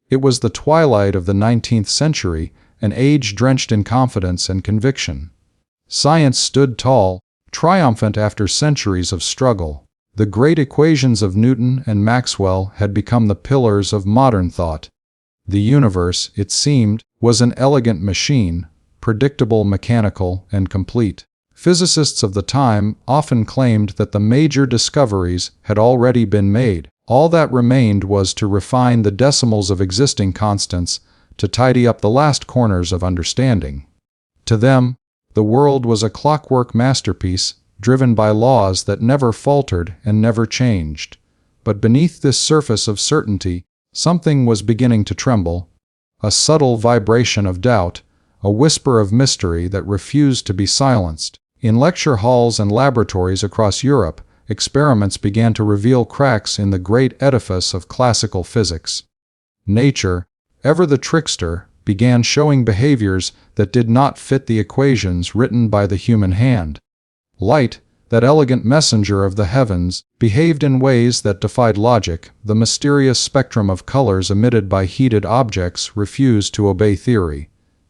It was the twilight of the 19th century, an age drenched in confidence and conviction. Science stood tall, triumphant after centuries of struggle. The great equations of Newton and Maxwell had become the pillars of modern thought. The universe, it seemed, was an elegant machine, predictable, mechanical, and complete. Physicists of the time often claimed that the major discoveries had already been made. All that remained was to refine the decimals of existing constants, to tidy up the last corners of understanding. To them, the world was a clockwork masterpiece, driven by laws that never faltered and never changed. But beneath this surface of certainty, something was beginning to tremble, a subtle vibration of doubt, a whisper of mystery that refused to be silenced. In lecture halls and laboratories across Europe, experiments began to reveal cracks in the great edifice of classical physics. Nature, ever the trickster, began showing behaviors that did not fit the equations written by the human hand. Light, that elegant messenger of the heavens, behaved in ways that defied logic. The mysterious spectrum of colors emitted by heated objects refused to obey theory.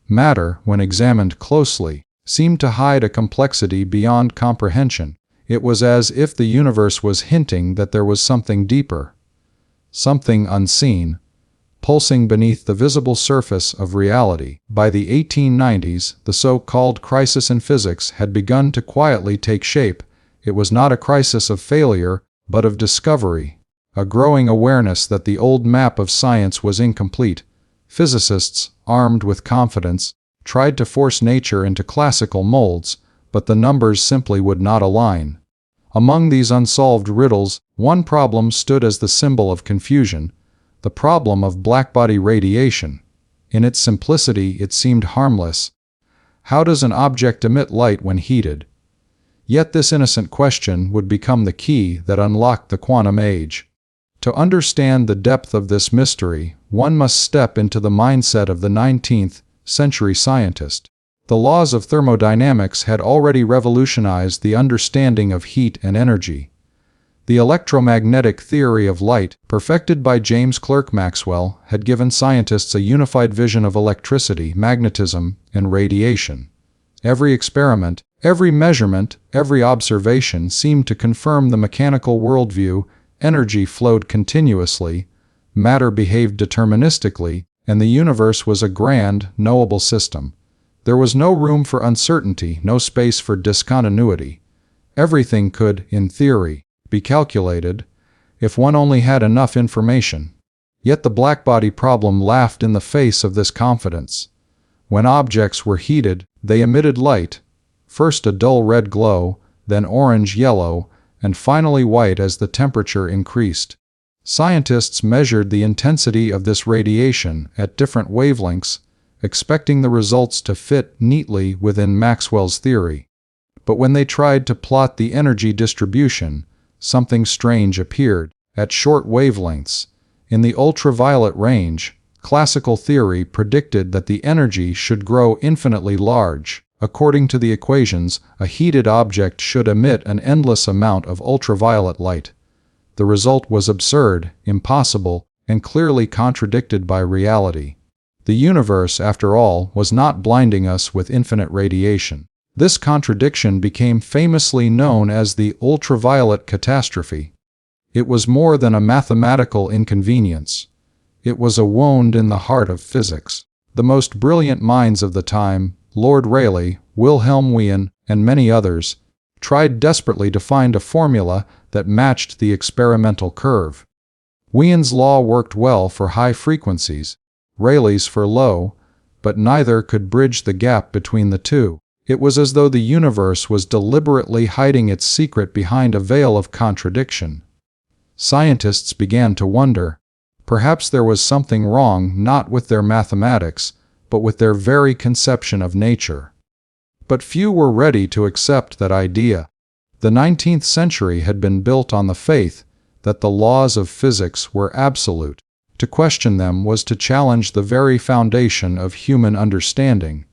Matter, when examined closely, seemed to hide a complexity beyond comprehension. It was as if the universe was hinting that there was something deeper, something unseen, pulsing beneath the visible surface of reality. By the 1890s, the so-called crisis in physics had begun to quietly take shape. It was not a crisis of failure, but of discovery, a growing awareness that the old map of science was incomplete. Physicists, armed with confidence, tried to force nature into classical molds, but the numbers simply would not align. Among these unsolved riddles, one problem stood as the symbol of confusion: the problem of blackbody radiation. In its simplicity, it seemed harmless. How does an object emit light when heated? Yet this innocent question would become the key that unlocked the quantum age. To understand the depth of this mystery, one must step into the mindset of the 19th century scientist. The laws of thermodynamics had already revolutionized the understanding of heat and energy. The electromagnetic theory of light, perfected by James Clerk Maxwell, had given scientists a unified vision of electricity, magnetism, and radiation. Every experiment, every measurement, every observation seemed to confirm the mechanical worldview. Energy flowed continuously, matter behaved deterministically, and the universe was a grand, knowable system. There was no room for uncertainty, no space for discontinuity. Everything could, in theory, be calculated, if one only had enough information. Yet the blackbody problem laughed in the face of this confidence. When objects were heated, they emitted light, first a dull red glow, then orange-yellow, and finally white as the temperature increased. Scientists measured the intensity of this radiation at different wavelengths, expecting the results to fit neatly within Maxwell's theory. But when they tried to plot the energy distribution, something strange appeared. At short wavelengths, in the ultraviolet range, classical theory predicted that the energy should grow infinitely large. According to the equations, a heated object should emit an endless amount of ultraviolet light. The result was absurd, impossible, and clearly contradicted by reality. The universe, after all, was not blinding us with infinite radiation. This contradiction became famously known as the ultraviolet catastrophe. It was more than a mathematical inconvenience. It was a wound in the heart of physics. The most brilliant minds of the time, Lord Rayleigh, Wilhelm Wien, and many others, tried desperately to find a formula that matched the experimental curve. Wien's law worked well for high frequencies, Rayleigh's for low, but neither could bridge the gap between the two. It was as though the universe was deliberately hiding its secret behind a veil of contradiction. Scientists began to wonder. Perhaps there was something wrong not with their mathematics, but with their very conception of nature. But few were ready to accept that idea. The 19th century had been built on the faith that the laws of physics were absolute. To question them was to challenge the very foundation of human understanding.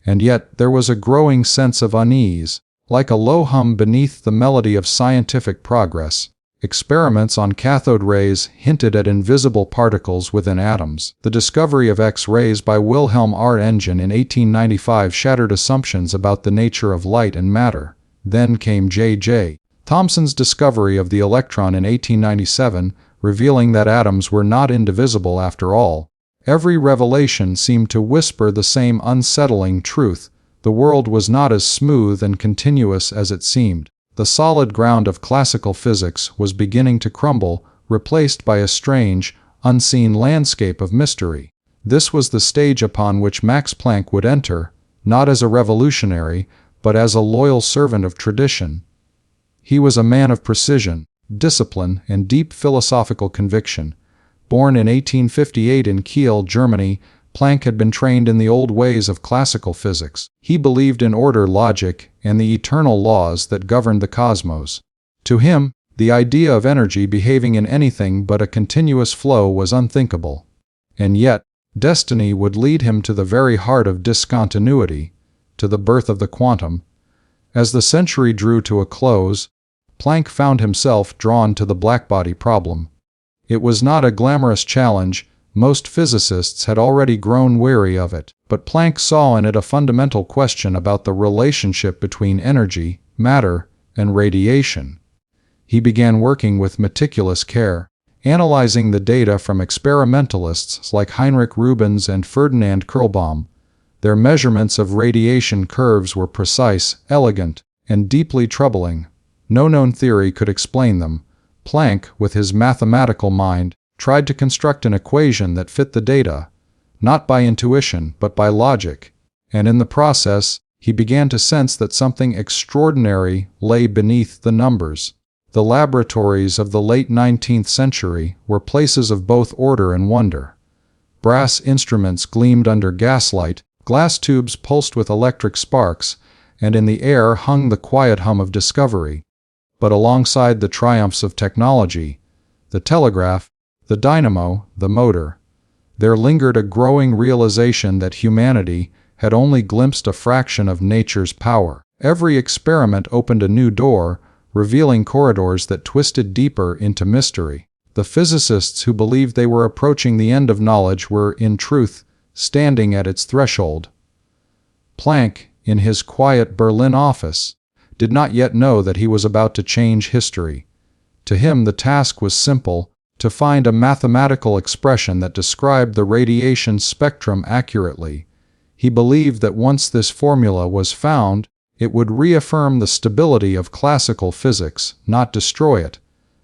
And yet there was a growing sense of unease, like a low hum beneath the melody of scientific progress. Experiments on cathode rays hinted at invisible particles within atoms. The discovery of X-rays by Wilhelm Röntgen in 1895 shattered assumptions about the nature of light and matter. Then came J.J. Thomson's discovery of the electron in 1897, revealing that atoms were not indivisible after all. Every revelation seemed to whisper the same unsettling truth: the world was not as smooth and continuous as it seemed. The solid ground of classical physics was beginning to crumble, replaced by a strange, unseen landscape of mystery. This was the stage upon which Max Planck would enter, not as a revolutionary, but as a loyal servant of tradition. He was a man of precision, discipline, and deep philosophical conviction. Born in 1858 in Kiel, Germany, Planck had been trained in the old ways of classical physics. He believed in order, logic, and the eternal laws that governed the cosmos. To him, the idea of energy behaving in anything but a continuous flow was unthinkable. And yet, destiny would lead him to the very heart of discontinuity, to the birth of the quantum. As the century drew to a close, Planck found himself drawn to the Blackbody problem. It was not a glamorous challenge. Most physicists had already grown weary of it, but Planck saw in it a fundamental question about the relationship between energy, matter, and radiation. He began working with meticulous care, analyzing the data from experimentalists like Heinrich Rubens and Ferdinand Kirlbaum. Their measurements of radiation curves were precise, elegant, and deeply troubling. No known theory could explain them. Planck, with his mathematical mind, tried to construct an equation that fit the data, not by intuition but by logic, and in the process, he began to sense that something extraordinary lay beneath the numbers. The laboratories of the late 19th century were places of both order and wonder. Brass instruments gleamed under gaslight, glass tubes pulsed with electric sparks, and in the air hung the quiet hum of discovery. But alongside the triumphs of technology, the telegraph, the dynamo, the motor, there lingered a growing realization that humanity had only glimpsed a fraction of nature's power. Every experiment opened a new door, revealing corridors that twisted deeper into mystery. The physicists who believed they were approaching the end of knowledge were, in truth, standing at its threshold. Planck, in his quiet Berlin office, did not yet know that he was about to change history. To him the task was simple: to find a mathematical expression that described the radiation spectrum accurately. He believed that once this formula was found, it would reaffirm the stability of classical physics, not destroy it.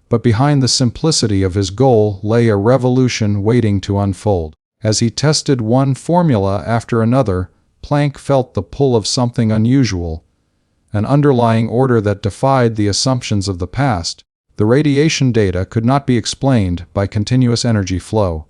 But behind the simplicity of his goal lay a revolution waiting to unfold. As he tested one formula after another, Planck felt the pull of something unusual, an underlying order that defied the assumptions of the past. The radiation data could not be explained by continuous energy flow.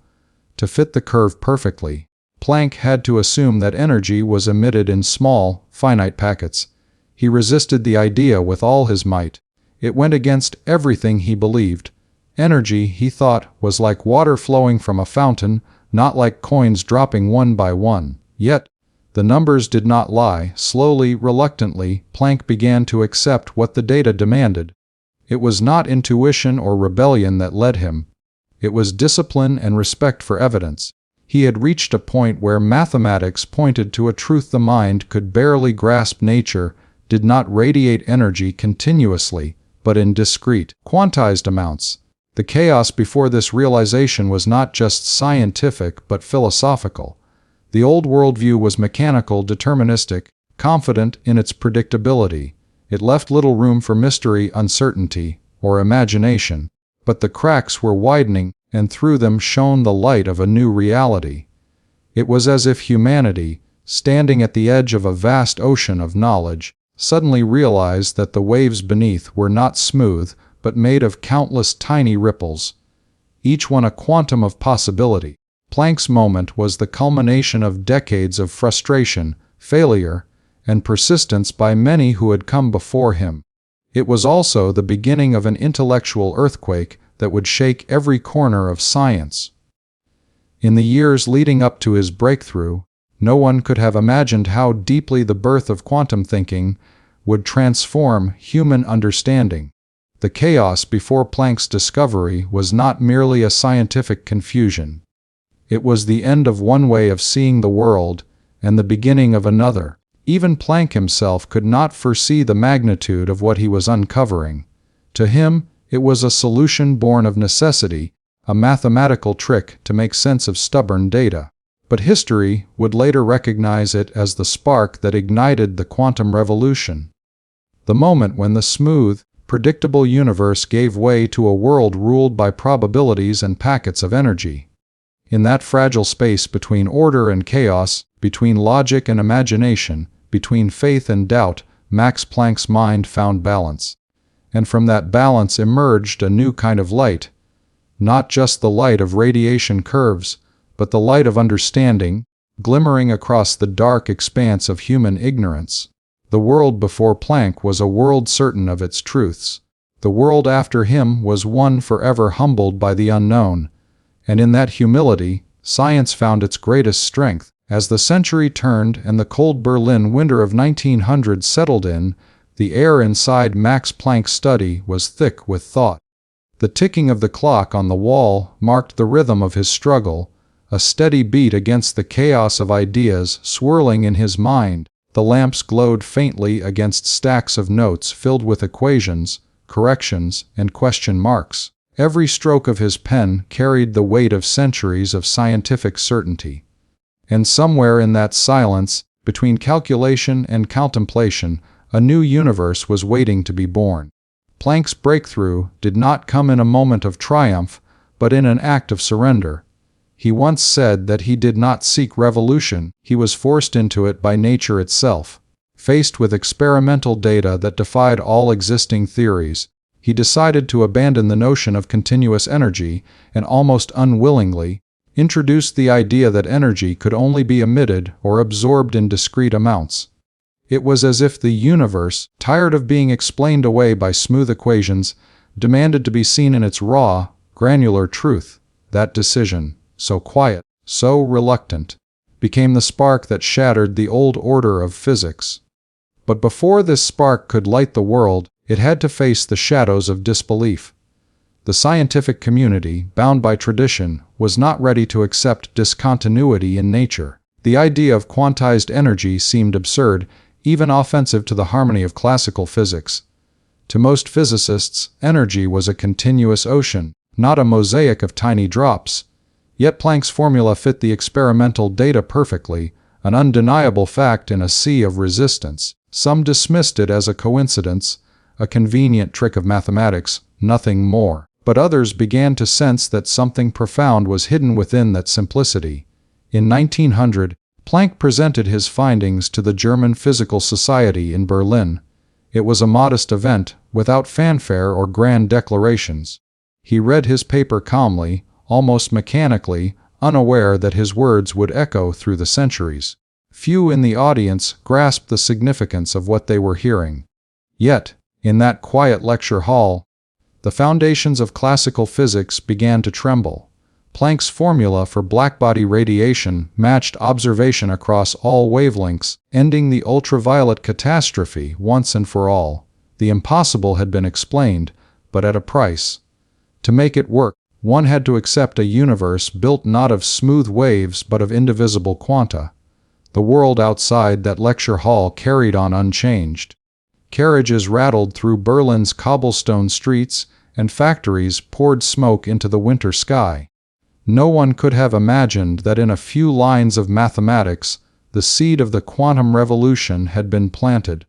To fit the curve perfectly, Planck had to assume that energy was emitted in small, finite packets. He resisted the idea with all his might. It went against everything he believed. Energy, he thought, was like water flowing from a fountain, not like coins dropping one by one. Yet, the numbers did not lie. Slowly, reluctantly, Planck began to accept what the data demanded. It was not intuition or rebellion that led him. It was discipline and respect for evidence. He had reached a point where mathematics pointed to a truth the mind could barely grasp. Nature did not radiate energy continuously, but in discrete, quantized amounts. The chaos before this realization was not just scientific but philosophical. The old worldview was mechanical, deterministic, confident in its predictability. It left little room for mystery, uncertainty, or imagination. But the cracks were widening, and through them shone the light of a new reality. It was as if humanity, standing at the edge of a vast ocean of knowledge, suddenly realized that the waves beneath were not smooth, but made of countless tiny ripples, each one a quantum of possibility. Planck's moment was the culmination of decades of frustration, failure, and persistence by many who had come before him. It was also the beginning of an intellectual earthquake that would shake every corner of science. In the years leading up to his breakthrough, no one could have imagined how deeply the birth of quantum thinking would transform human understanding. The chaos before Planck's discovery was not merely a scientific confusion. It was the end of one way of seeing the world and the beginning of another. Even Planck himself could not foresee the magnitude of what he was uncovering. To him, it was a solution born of necessity, a mathematical trick to make sense of stubborn data. But history would later recognize it as the spark that ignited the quantum revolution. The moment when the smooth, predictable universe gave way to a world ruled by probabilities and packets of energy. In that fragile space between order and chaos, between logic and imagination, between faith and doubt, Max Planck's mind found balance. And from that balance emerged a new kind of light. Not just the light of radiation curves, but the light of understanding, glimmering across the dark expanse of human ignorance. The world before Planck was a world certain of its truths. The world after him was one forever humbled by the unknown. And in that humility, science found its greatest strength. As the century turned and the cold Berlin winter of 1900 settled in, the air inside Max Planck's study was thick with thought. The ticking of the clock on the wall marked the rhythm of his struggle, a steady beat against the chaos of ideas swirling in his mind. The lamps glowed faintly against stacks of notes filled with equations, corrections, and question marks. Every stroke of his pen carried the weight of centuries of scientific certainty. And somewhere in that silence, between calculation and contemplation, a new universe was waiting to be born. Planck's breakthrough did not come in a moment of triumph, but in an act of surrender. He once said that he did not seek revolution, he was forced into it by nature itself. Faced with experimental data that defied all existing theories, he decided to abandon the notion of continuous energy and almost unwillingly introduced the idea that energy could only be emitted or absorbed in discrete amounts. It was as if the universe, tired of being explained away by smooth equations, demanded to be seen in its raw, granular truth. That decision, so quiet, so reluctant, became the spark that shattered the old order of physics. But before this spark could light the world, it had to face the shadows of disbelief. The scientific community, bound by tradition, was not ready to accept discontinuity in nature. The idea of quantized energy seemed absurd, even offensive to the harmony of classical physics. To most physicists, energy was a continuous ocean, not a mosaic of tiny drops. Yet Planck's formula fit the experimental data perfectly, an undeniable fact in a sea of resistance. Some dismissed it as a coincidence, a convenient trick of mathematics, nothing more. But others began to sense that something profound was hidden within that simplicity. In 1900, Planck presented his findings to the German Physical Society in Berlin. It was a modest event, without fanfare or grand declarations. He read his paper calmly, almost mechanically, unaware that his words would echo through the centuries. Few in the audience grasped the significance of what they were hearing. Yet, in that quiet lecture hall, the foundations of classical physics began to tremble. Planck's formula for blackbody radiation matched observation across all wavelengths, ending the ultraviolet catastrophe once and for all. The impossible had been explained, but at a price. To make it work, one had to accept a universe built not of smooth waves but of indivisible quanta. The world outside that lecture hall carried on unchanged. Carriages rattled through Berlin's cobblestone streets, and factories poured smoke into the winter sky. No one could have imagined that in a few lines of mathematics, the seed of the quantum revolution had been planted.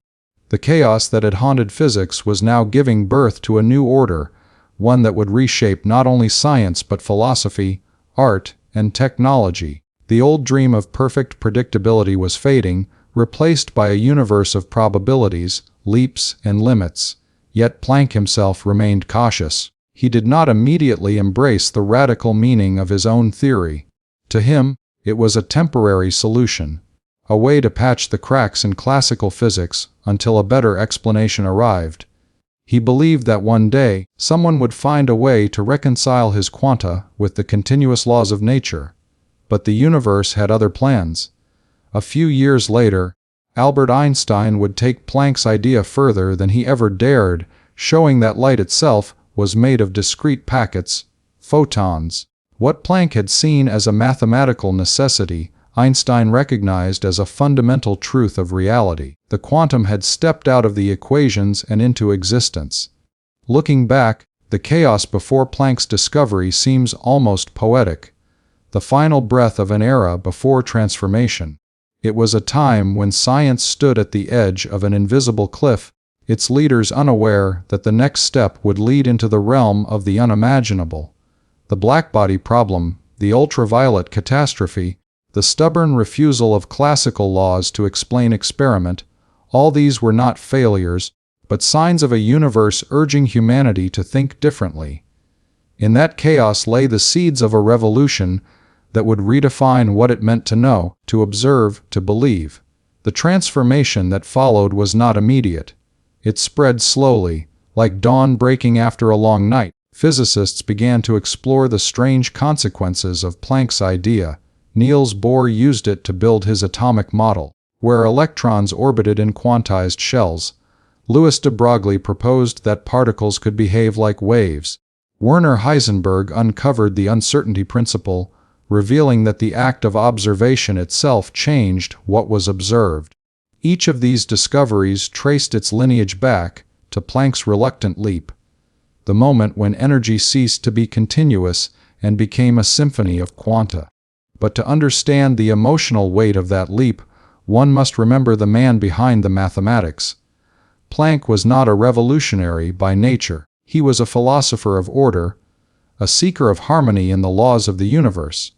The chaos that had haunted physics was now giving birth to a new order, one that would reshape not only science but philosophy, art, and technology. The old dream of perfect predictability was fading, replaced by a universe of probabilities, leaps, and limits. Yet Planck himself remained cautious. He did not immediately embrace the radical meaning of his own theory. To him, it was a temporary solution, a way to patch the cracks in classical physics until a better explanation arrived. He believed that one day, someone would find a way to reconcile his quanta with the continuous laws of nature. But the universe had other plans. A few years later, Albert Einstein would take Planck's idea further than he ever dared, showing that light itself was made of discrete packets, photons. What Planck had seen as a mathematical necessity, Einstein recognized as a fundamental truth of reality. The quantum had stepped out of the equations and into existence. Looking back, the chaos before Planck's discovery seems almost poetic, the final breath of an era before transformation. It was a time when science stood at the edge of an invisible cliff, its leaders unaware that the next step would lead into the realm of the unimaginable. The Blackbody problem, the ultraviolet catastrophe, the stubborn refusal of classical laws to explain experiment, all these were not failures, but signs of a universe urging humanity to think differently. In that chaos lay the seeds of a revolution that would redefine what it meant to know, to observe, to believe. The transformation that followed was not immediate. It spread slowly, like dawn breaking after a long night. Physicists began to explore the strange consequences of Planck's idea. Niels Bohr used it to build his atomic model, where electrons orbited in quantized shells. Louis de Broglie proposed that particles could behave like waves. Werner Heisenberg uncovered the uncertainty principle, revealing that the act of observation itself changed what was observed. Each of these discoveries traced its lineage back to Planck's reluctant leap, the moment when energy ceased to be continuous and became a symphony of quanta. But to understand the emotional weight of that leap, one must remember the man behind the mathematics. Planck was not a revolutionary by nature. He was a philosopher of order, a seeker of harmony in the laws of the universe.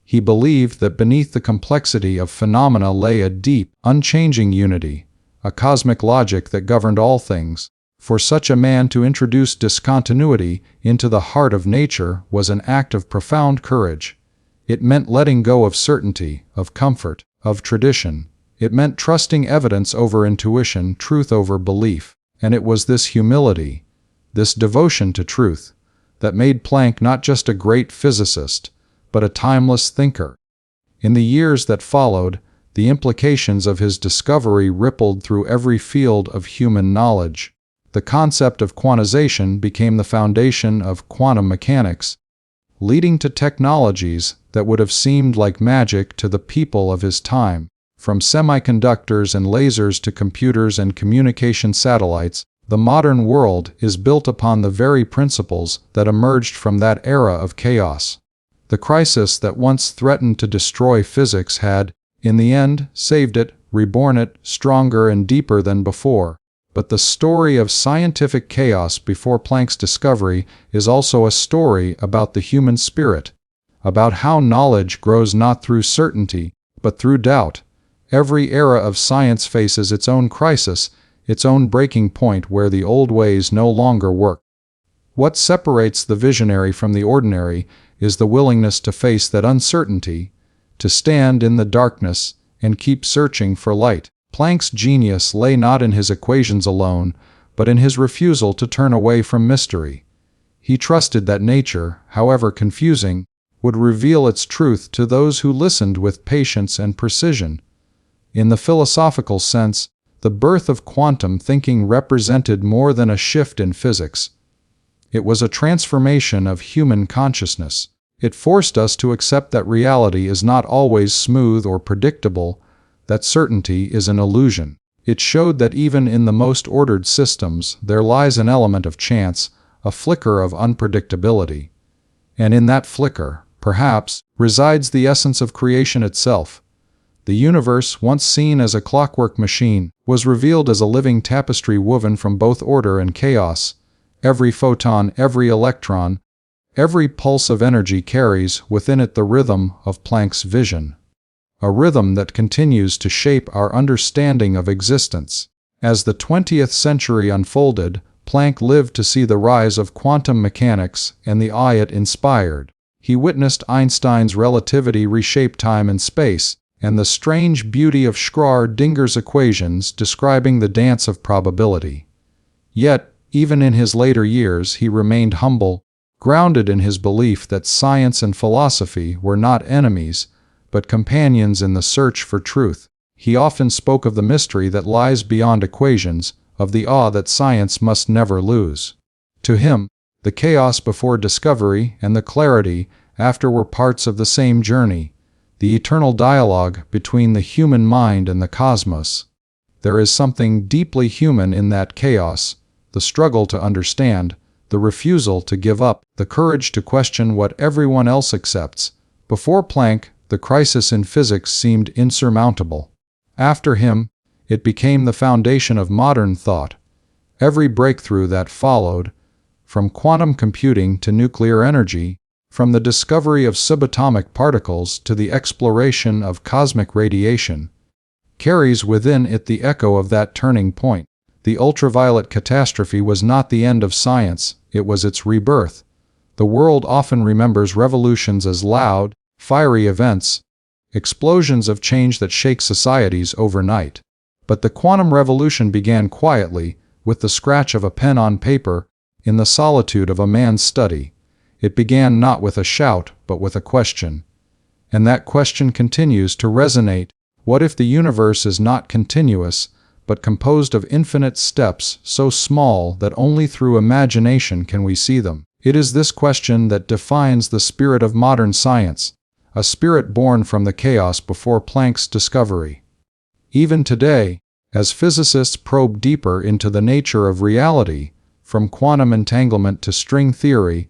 He believed that beneath the complexity of phenomena lay a deep, unchanging unity, a cosmic logic that governed all things. For such a man to introduce discontinuity into the heart of nature was an act of profound courage. It meant letting go of certainty, of comfort, of tradition. It meant trusting evidence over intuition, truth over belief. And it was this humility, this devotion to truth, that made Planck not just a great physicist, but a timeless thinker. In the years that followed, the implications of his discovery rippled through every field of human knowledge. The concept of quantization became the foundation of quantum mechanics, leading to technologies that would have seemed like magic to the people of his time. From semiconductors and lasers to computers and communication satellites, the modern world is built upon the very principles that emerged from that era of chaos. The crisis that once threatened to destroy physics had, in the end, saved it, reborn it, stronger and deeper than before. But the story of scientific chaos before Planck's discovery is also a story about the human spirit, about how knowledge grows not through certainty, but through doubt. Every era of science faces its own crisis, its own breaking point where the old ways no longer work. What separates the visionary from the ordinary is the willingness to face that uncertainty, to stand in the darkness and keep searching for light. Planck's genius lay not in his equations alone, but in his refusal to turn away from mystery. He trusted that nature, however confusing, would reveal its truth to those who listened with patience and precision. In the philosophical sense, the birth of quantum thinking represented more than a shift in physics. It was a transformation of human consciousness. It forced us to accept that reality is not always smooth or predictable, that certainty is an illusion. It showed that even in the most ordered systems there lies an element of chance, a flicker of unpredictability. And in that flicker, perhaps, resides the essence of creation itself. The universe, once seen as a clockwork machine, was revealed as a living tapestry woven from both order and chaos. Every photon, every electron, every pulse of energy carries within it the rhythm of Planck's vision. A rhythm that continues to shape our understanding of existence. As the 20th century unfolded, Planck lived to see the rise of quantum mechanics and the awe it inspired. He witnessed Einstein's relativity reshape time and space, and the strange beauty of Schrödinger's equations describing the dance of probability. Yet, even in his later years, he remained humble, grounded in his belief that science and philosophy were not enemies, but companions in the search for truth. He often spoke of the mystery that lies beyond equations, of the awe that science must never lose. To him, the chaos before discovery and the clarity after were parts of the same journey, the eternal dialogue between the human mind and the cosmos. There is something deeply human in that chaos, the struggle to understand, the refusal to give up, the courage to question what everyone else accepts. Before Planck, the crisis in physics seemed insurmountable. After him, it became the foundation of modern thought. Every breakthrough that followed, from quantum computing to nuclear energy, from the discovery of subatomic particles to the exploration of cosmic radiation, carries within it the echo of that turning point. The ultraviolet catastrophe was not the end of science, it was its rebirth. The world often remembers revolutions as loud, fiery events, explosions of change that shake societies overnight. But the quantum revolution began quietly, with the scratch of a pen on paper, in the solitude of a man's study. It began not with a shout, but with a question. And that question continues to resonate. What if the universe is not continuous, but composed of infinite steps so small that only through imagination can we see them? It is this question that defines the spirit of modern science, a spirit born from the chaos before Planck's discovery. Even today, as physicists probe deeper into the nature of reality, from quantum entanglement to string theory,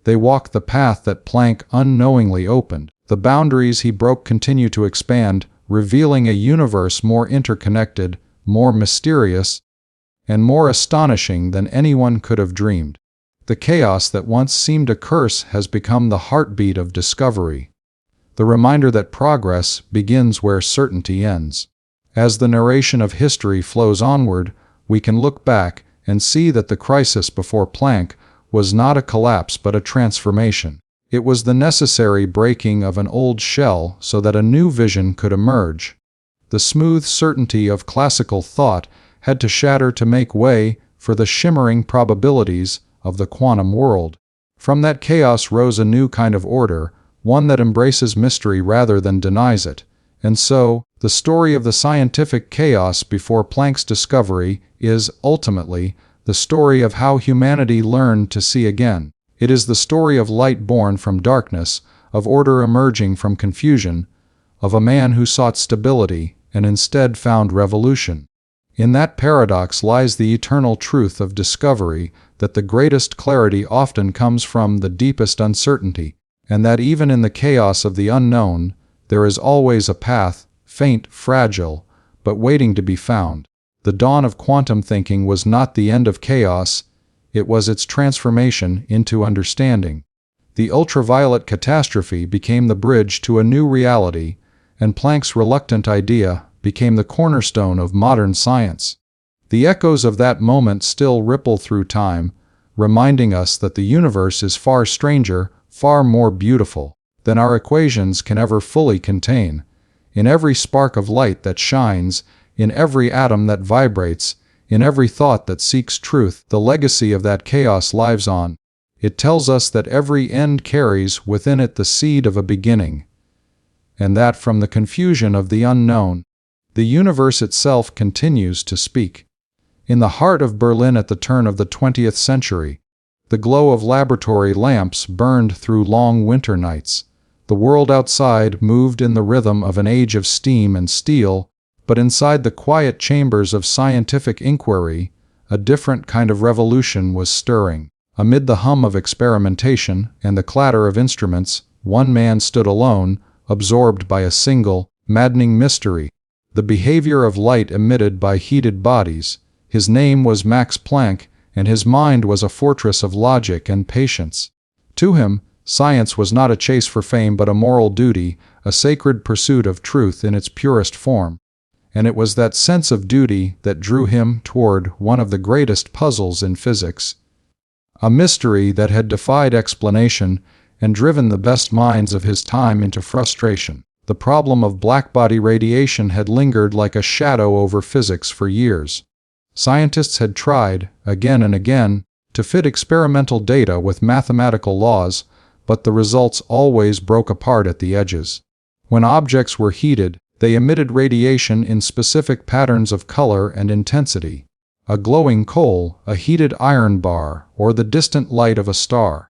they walk the path that Planck unknowingly opened. The boundaries he broke continue to expand, revealing a universe more interconnected, more mysterious, and more astonishing than anyone could have dreamed. The chaos that once seemed a curse has become the heartbeat of discovery, the reminder that progress begins where certainty ends. As the narration of history flows onward, we can look back and see that the crisis before Planck was not a collapse but a transformation. It was the necessary breaking of an old shell so that a new vision could emerge. The smooth certainty of classical thought had to shatter to make way for the shimmering probabilities of the quantum world. From that chaos rose a new kind of order, one that embraces mystery rather than denies it. And so, the story of the scientific chaos before Planck's discovery is, ultimately, the story of how humanity learned to see again. It is the story of light born from darkness, of order emerging from confusion, of a man who sought stability and instead found revolution. In that paradox lies the eternal truth of discovery, that the greatest clarity often comes from the deepest uncertainty, and that even in the chaos of the unknown, there is always a path, faint, fragile, but waiting to be found. The dawn of quantum thinking was not the end of chaos, it was its transformation into understanding. The ultraviolet catastrophe became the bridge to a new reality, and Planck's reluctant idea became the cornerstone of modern science. The echoes of that moment still ripple through time, reminding us that the universe is far stranger, far more beautiful, than our equations can ever fully contain. In every spark of light that shines, in every atom that vibrates, in every thought that seeks truth, the legacy of that chaos lives on. It tells us that every end carries within it the seed of a beginning, and that from the confusion of the unknown, the universe itself continues to speak. In the heart of Berlin at the turn of the 20th century, the glow of laboratory lamps burned through long winter nights. The world outside moved in the rhythm of an age of steam and steel, but inside the quiet chambers of scientific inquiry, a different kind of revolution was stirring. Amid the hum of experimentation and the clatter of instruments, one man stood alone, absorbed by a single, maddening mystery: the behavior of light emitted by heated bodies. His name was Max Planck, and his mind was a fortress of logic and patience. To him, science was not a chase for fame but a moral duty, a sacred pursuit of truth in its purest form. And it was that sense of duty that drew him toward one of the greatest puzzles in physics, a mystery that had defied explanation and driven the best minds of his time into frustration. The problem of blackbody radiation had lingered like a shadow over physics for years. Scientists had tried, again and again, to fit experimental data with mathematical laws, but the results always broke apart at the edges. When objects were heated, they emitted radiation in specific patterns of color and intensity. a glowing coal, a heated iron bar, or the distant light of a star.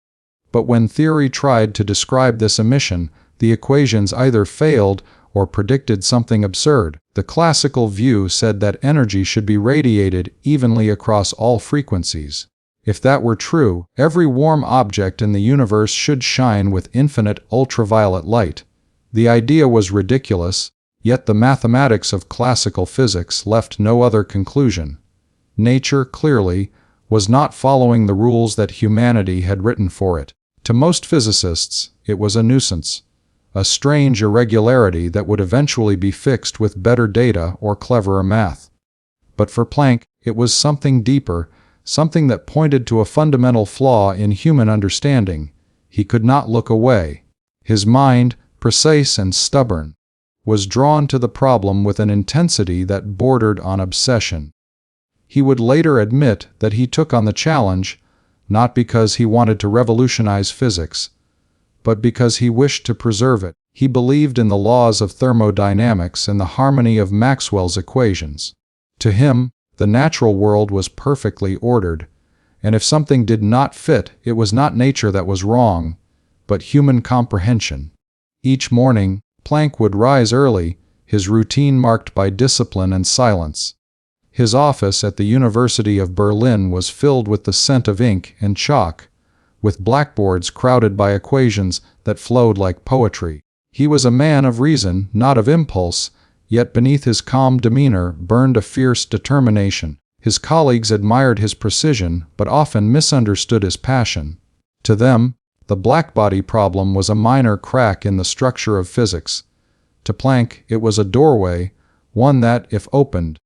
But when theory tried to describe this emission, the equations either failed or predicted something absurd. The classical view said that energy should be radiated evenly across all frequencies. If that were true, every warm object in the universe should shine with infinite ultraviolet light. The idea was ridiculous, yet the mathematics of classical physics left no other conclusion. Nature, clearly, was not following the rules that humanity had written for it. To most physicists, it was a nuisance, a strange irregularity that would eventually be fixed with better data or cleverer math. But for Planck, it was something deeper, something that pointed to a fundamental flaw in human understanding. He could not look away. His mind, precise and stubborn, was drawn to the problem with an intensity that bordered on obsession. He would later admit that he took on the challenge, not because he wanted to revolutionize physics, but because he wished to preserve it. He believed in the laws of thermodynamics and the harmony of Maxwell's equations. To him, the natural world was perfectly ordered, and if something did not fit, it was not nature that was wrong, but human comprehension. Each morning, Planck would rise early, his routine marked by discipline and silence. His office at the University of Berlin was filled with the scent of ink and chalk, with blackboards crowded by equations that flowed like poetry. He was a man of reason, not of impulse, yet beneath his calm demeanor burned a fierce determination. His colleagues admired his precision, but often misunderstood his passion. To them, the Blackbody problem was a minor crack in the structure of physics. To Planck, it was a doorway, one that, if opened,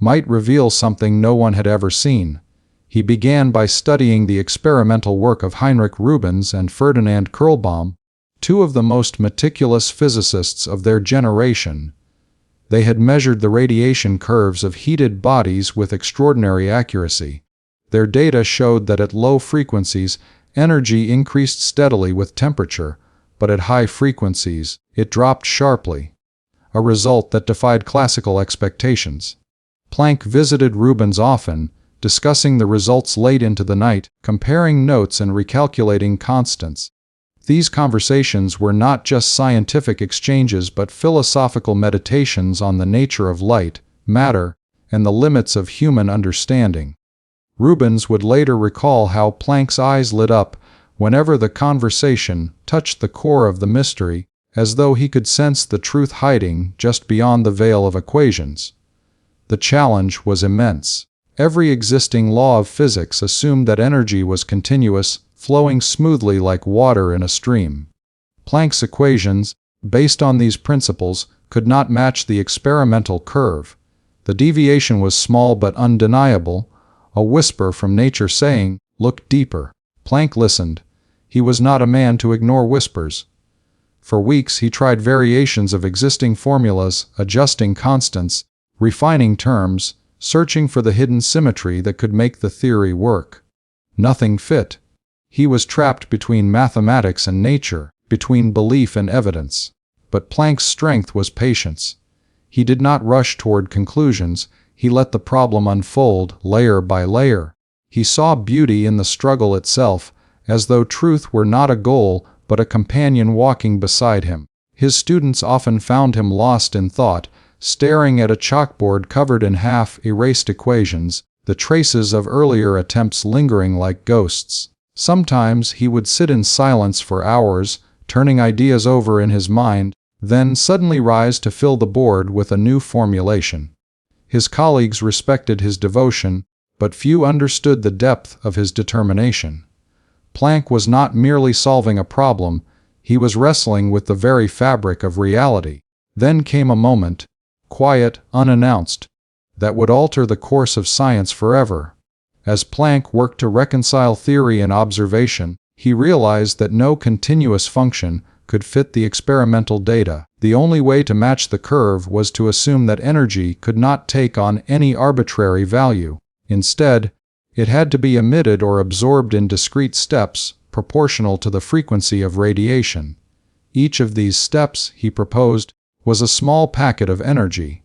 might reveal something no one had ever seen. He began by studying the experimental work of Heinrich Rubens and Ferdinand Kuhlbaum, two of the most meticulous physicists of their generation. They had measured the radiation curves of heated bodies with extraordinary accuracy. Their data showed that at low frequencies, energy increased steadily with temperature, but at high frequencies, it dropped sharply, a result that defied classical expectations. Planck visited Rubens often, discussing the results late into the night, comparing notes and recalculating constants. These conversations were not just scientific exchanges but philosophical meditations on the nature of light, matter, and the limits of human understanding. Rubens would later recall how Planck's eyes lit up whenever the conversation touched the core of the mystery, as though he could sense the truth hiding just beyond the veil of equations. The challenge was immense. Every existing law of physics assumed that energy was continuous, flowing smoothly like water in a stream. Planck's equations, based on these principles, could not match the experimental curve. The deviation was small but undeniable, a whisper from nature saying, "Look deeper." Planck listened. He was not a man to ignore whispers. For weeks he tried variations of existing formulas, adjusting constants, refining terms, searching for the hidden symmetry that could make the theory work. Nothing fit. He was trapped between mathematics and nature, between belief and evidence. But Planck's strength was patience. He did not rush toward conclusions. He let the problem unfold layer by layer. He saw beauty in the struggle itself, as though truth were not a goal but a companion walking beside him. His students often found him lost in thought, staring at a chalkboard covered in half-erased equations, the traces of earlier attempts lingering like ghosts. Sometimes he would sit in silence for hours, turning ideas over in his mind, then suddenly rise to fill the board with a new formulation. His colleagues respected his devotion, but few understood the depth of his determination. Planck was not merely solving a problem, he was wrestling with the very fabric of reality. Then came a moment, quiet, unannounced, that would alter the course of science forever. As Planck worked to reconcile theory and observation, he realized that no continuous function could fit the experimental data. The only way to match the curve was to assume that energy could not take on any arbitrary value. Instead, it had to be emitted or absorbed in discrete steps, proportional to the frequency of radiation. Each of these steps, he proposed, was a small packet of energy,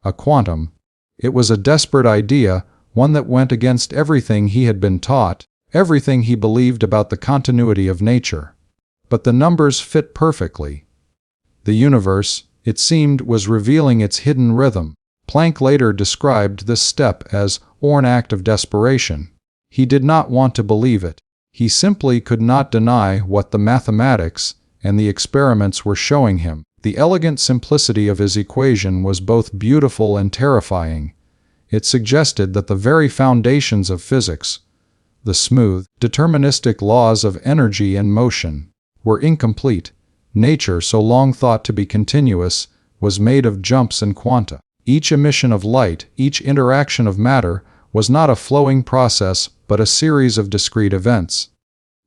a quantum. It was a desperate idea, one that went against everything he had been taught, everything he believed about the continuity of nature. But the numbers fit perfectly. The universe, it seemed, was revealing its hidden rhythm. Planck later described this step as an act of desperation. He did not want to believe it. He simply could not deny what the mathematics and the experiments were showing him. The elegant simplicity of his equation was both beautiful and terrifying. It suggested that the very foundations of physics, the smooth, deterministic laws of energy and motion, were incomplete. Nature, so long thought to be continuous, was made of jumps and quanta. Each emission of light, each interaction of matter, was not a flowing process but a series of discrete events.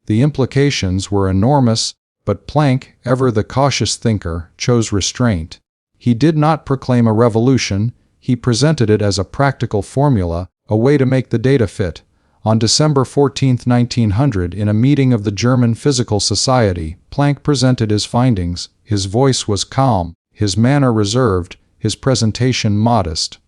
The implications were enormous, but Planck, ever the cautious thinker, chose restraint. He did not proclaim a revolution, he presented it as a practical formula, a way to make the data fit. On December 14, 1900, in a meeting of the German Physical Society, Planck presented his findings. His voice was calm, his manner reserved, his presentation modest.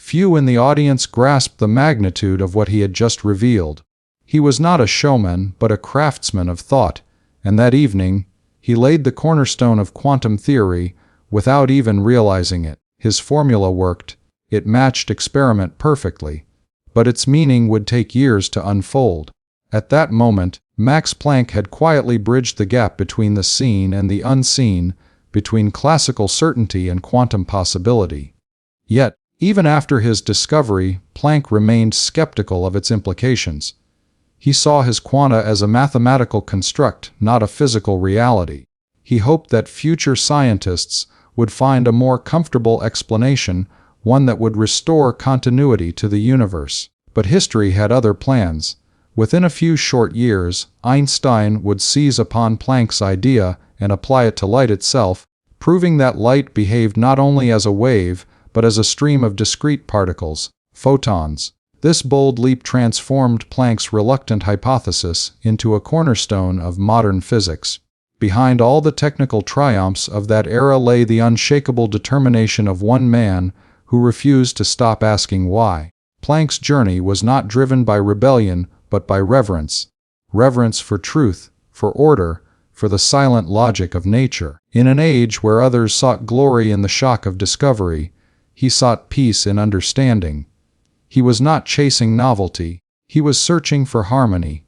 Few in the audience grasped the magnitude of what he had just revealed. He was not a showman, but a craftsman of thought, and that evening, he laid the cornerstone of quantum theory without even realizing it. His formula worked, it matched experiment perfectly, but its meaning would take years to unfold. At that moment, Max Planck had quietly bridged the gap between the seen and the unseen, between classical certainty and quantum possibility. Yet, even after his discovery, Planck remained skeptical of its implications. He saw his quanta as a mathematical construct, not a physical reality. He hoped that future scientists would find a more comfortable explanation, one that would restore continuity to the universe. But history had other plans. Within a few short years, Einstein would seize upon Planck's idea and apply it to light itself, proving that light behaved not only as a wave, but as a stream of discrete particles, photons. This bold leap transformed Planck's reluctant hypothesis into a cornerstone of modern physics. Behind all the technical triumphs of that era lay the unshakable determination of one man who refused to stop asking why. Planck's journey was not driven by rebellion, but by reverence. Reverence for truth, for order, for the silent logic of nature. In an age where others sought glory in the shock of discovery, he sought peace in understanding. He was not chasing novelty, he was searching for harmony.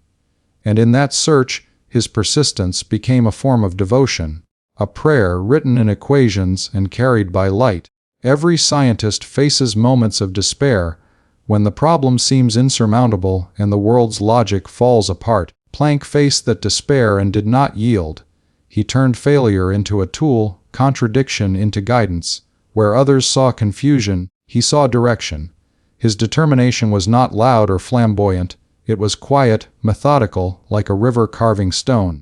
And in that search, his persistence became a form of devotion, a prayer written in equations and carried by light. Every scientist faces moments of despair, when the problem seems insurmountable and the world's logic falls apart. Planck faced that despair and did not yield. He turned failure into a tool, contradiction into guidance. Where others saw confusion, he saw direction. His determination was not loud or flamboyant. It was quiet, methodical, like a river carving stone.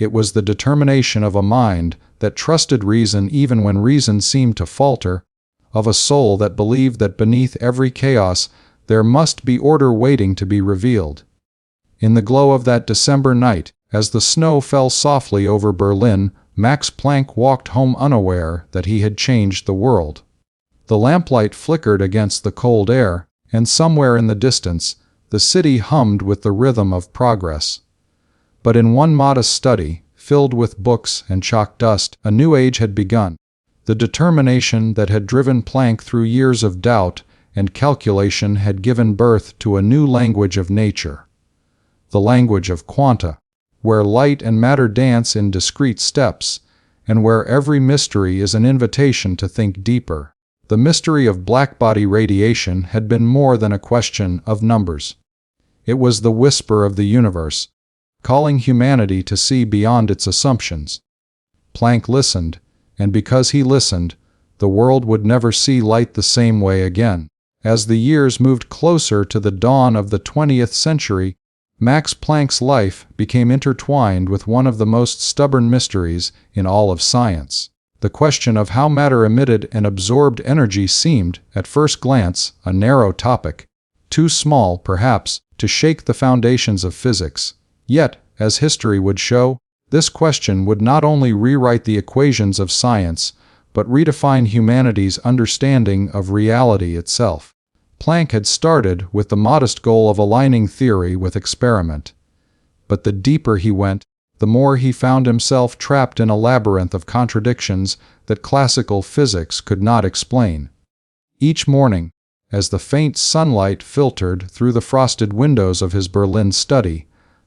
It was the determination of a mind that trusted reason even when reason seemed to falter, of a soul that believed that beneath every chaos there must be order waiting to be revealed. In the glow of that December night, as the snow fell softly over Berlin, Max Planck walked home unaware that he had changed the world. The lamplight flickered against the cold air, and somewhere in the distance, the city hummed with the rhythm of progress. But in one modest study, filled with books and chalk dust, a new age had begun. The determination that had driven Planck through years of doubt and calculation had given birth to a new language of nature. The language of quanta, where light and matter dance in discrete steps, and where every mystery is an invitation to think deeper. The mystery of Blackbody radiation had been more than a question of numbers. It was the whisper of the universe, calling humanity to see beyond its assumptions. Planck listened, and because he listened, the world would never see light the same way again. As the years moved closer to the dawn of the 20th century, Max Planck's life became intertwined with one of the most stubborn mysteries in all of science. The question of how matter emitted and absorbed energy seemed, at first glance, a narrow topic, too small, perhaps, to shake the foundations of physics. Yet, as history would show, this question would not only rewrite the equations of science, but redefine humanity's understanding of reality itself. Planck had started with the modest goal of aligning theory with experiment. But the deeper he went, the more he found himself trapped in a labyrinth of contradictions that classical physics could not explain. Each morning, as the faint sunlight filtered through the frosted windows of his Berlin study,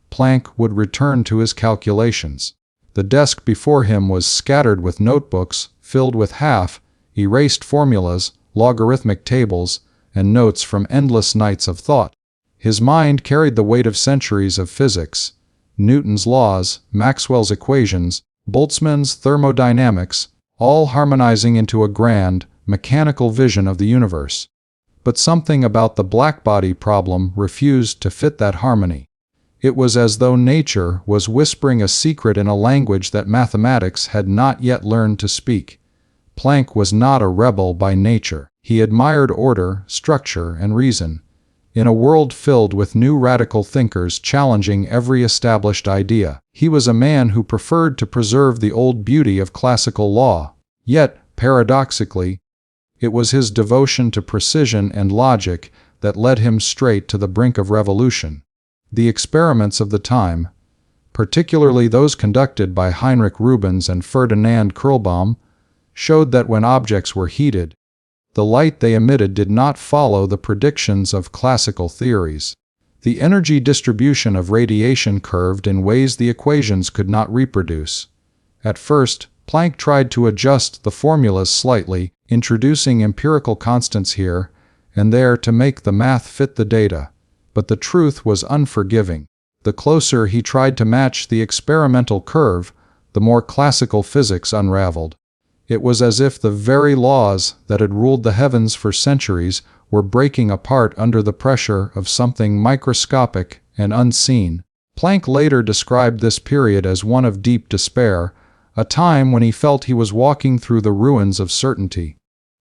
Planck would return to his calculations. The desk before him was scattered with notebooks filled with half-erased formulas, logarithmic tables, and notes from endless nights of thought. His mind carried the weight of centuries of physics: Newton's laws, Maxwell's equations, Boltzmann's thermodynamics, all harmonizing into a grand, mechanical vision of the universe. But something about the Blackbody problem refused to fit that harmony. It was as though nature was whispering a secret in a language that mathematics had not yet learned to speak. Planck was not a rebel by nature. He admired order, structure, and reason. In a world filled with new radical thinkers challenging every established idea, he was a man who preferred to preserve the old beauty of classical law. Yet, paradoxically, it was his devotion to precision and logic that led him straight to the brink of revolution. The experiments of the time, particularly those conducted by Heinrich Rubens and Ferdinand Krillbaum, showed that when objects were heated, the light they emitted did not follow the predictions of classical theories. The energy distribution of radiation curved in ways the equations could not reproduce. At first, Planck tried to adjust the formulas slightly, introducing empirical constants here and there to make the math fit the data. But the truth was unforgiving. The closer he tried to match the experimental curve, the more classical physics unraveled. It was as if the very laws that had ruled the heavens for centuries were breaking apart under the pressure of something microscopic and unseen. Planck later described this period as one of deep despair, a time when he felt he was walking through the ruins of certainty.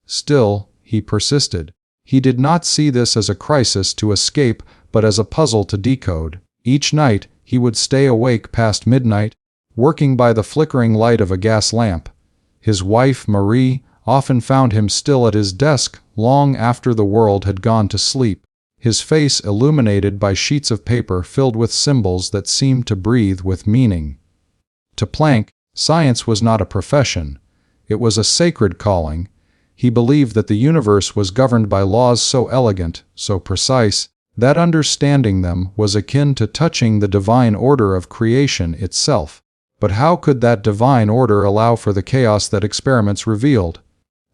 Still, he persisted. He did not see this as a crisis to escape, but as a puzzle to decode. Each night, he would stay awake past midnight, working by the flickering light of a gas lamp. His wife, Marie, often found him still at his desk long after the world had gone to sleep, his face illuminated by sheets of paper filled with symbols that seemed to breathe with meaning. To Planck, science was not a profession. It was a sacred calling. He believed that the universe was governed by laws so elegant, so precise, that understanding them was akin to touching the divine order of creation itself. But how could that divine order allow for the chaos that experiments revealed?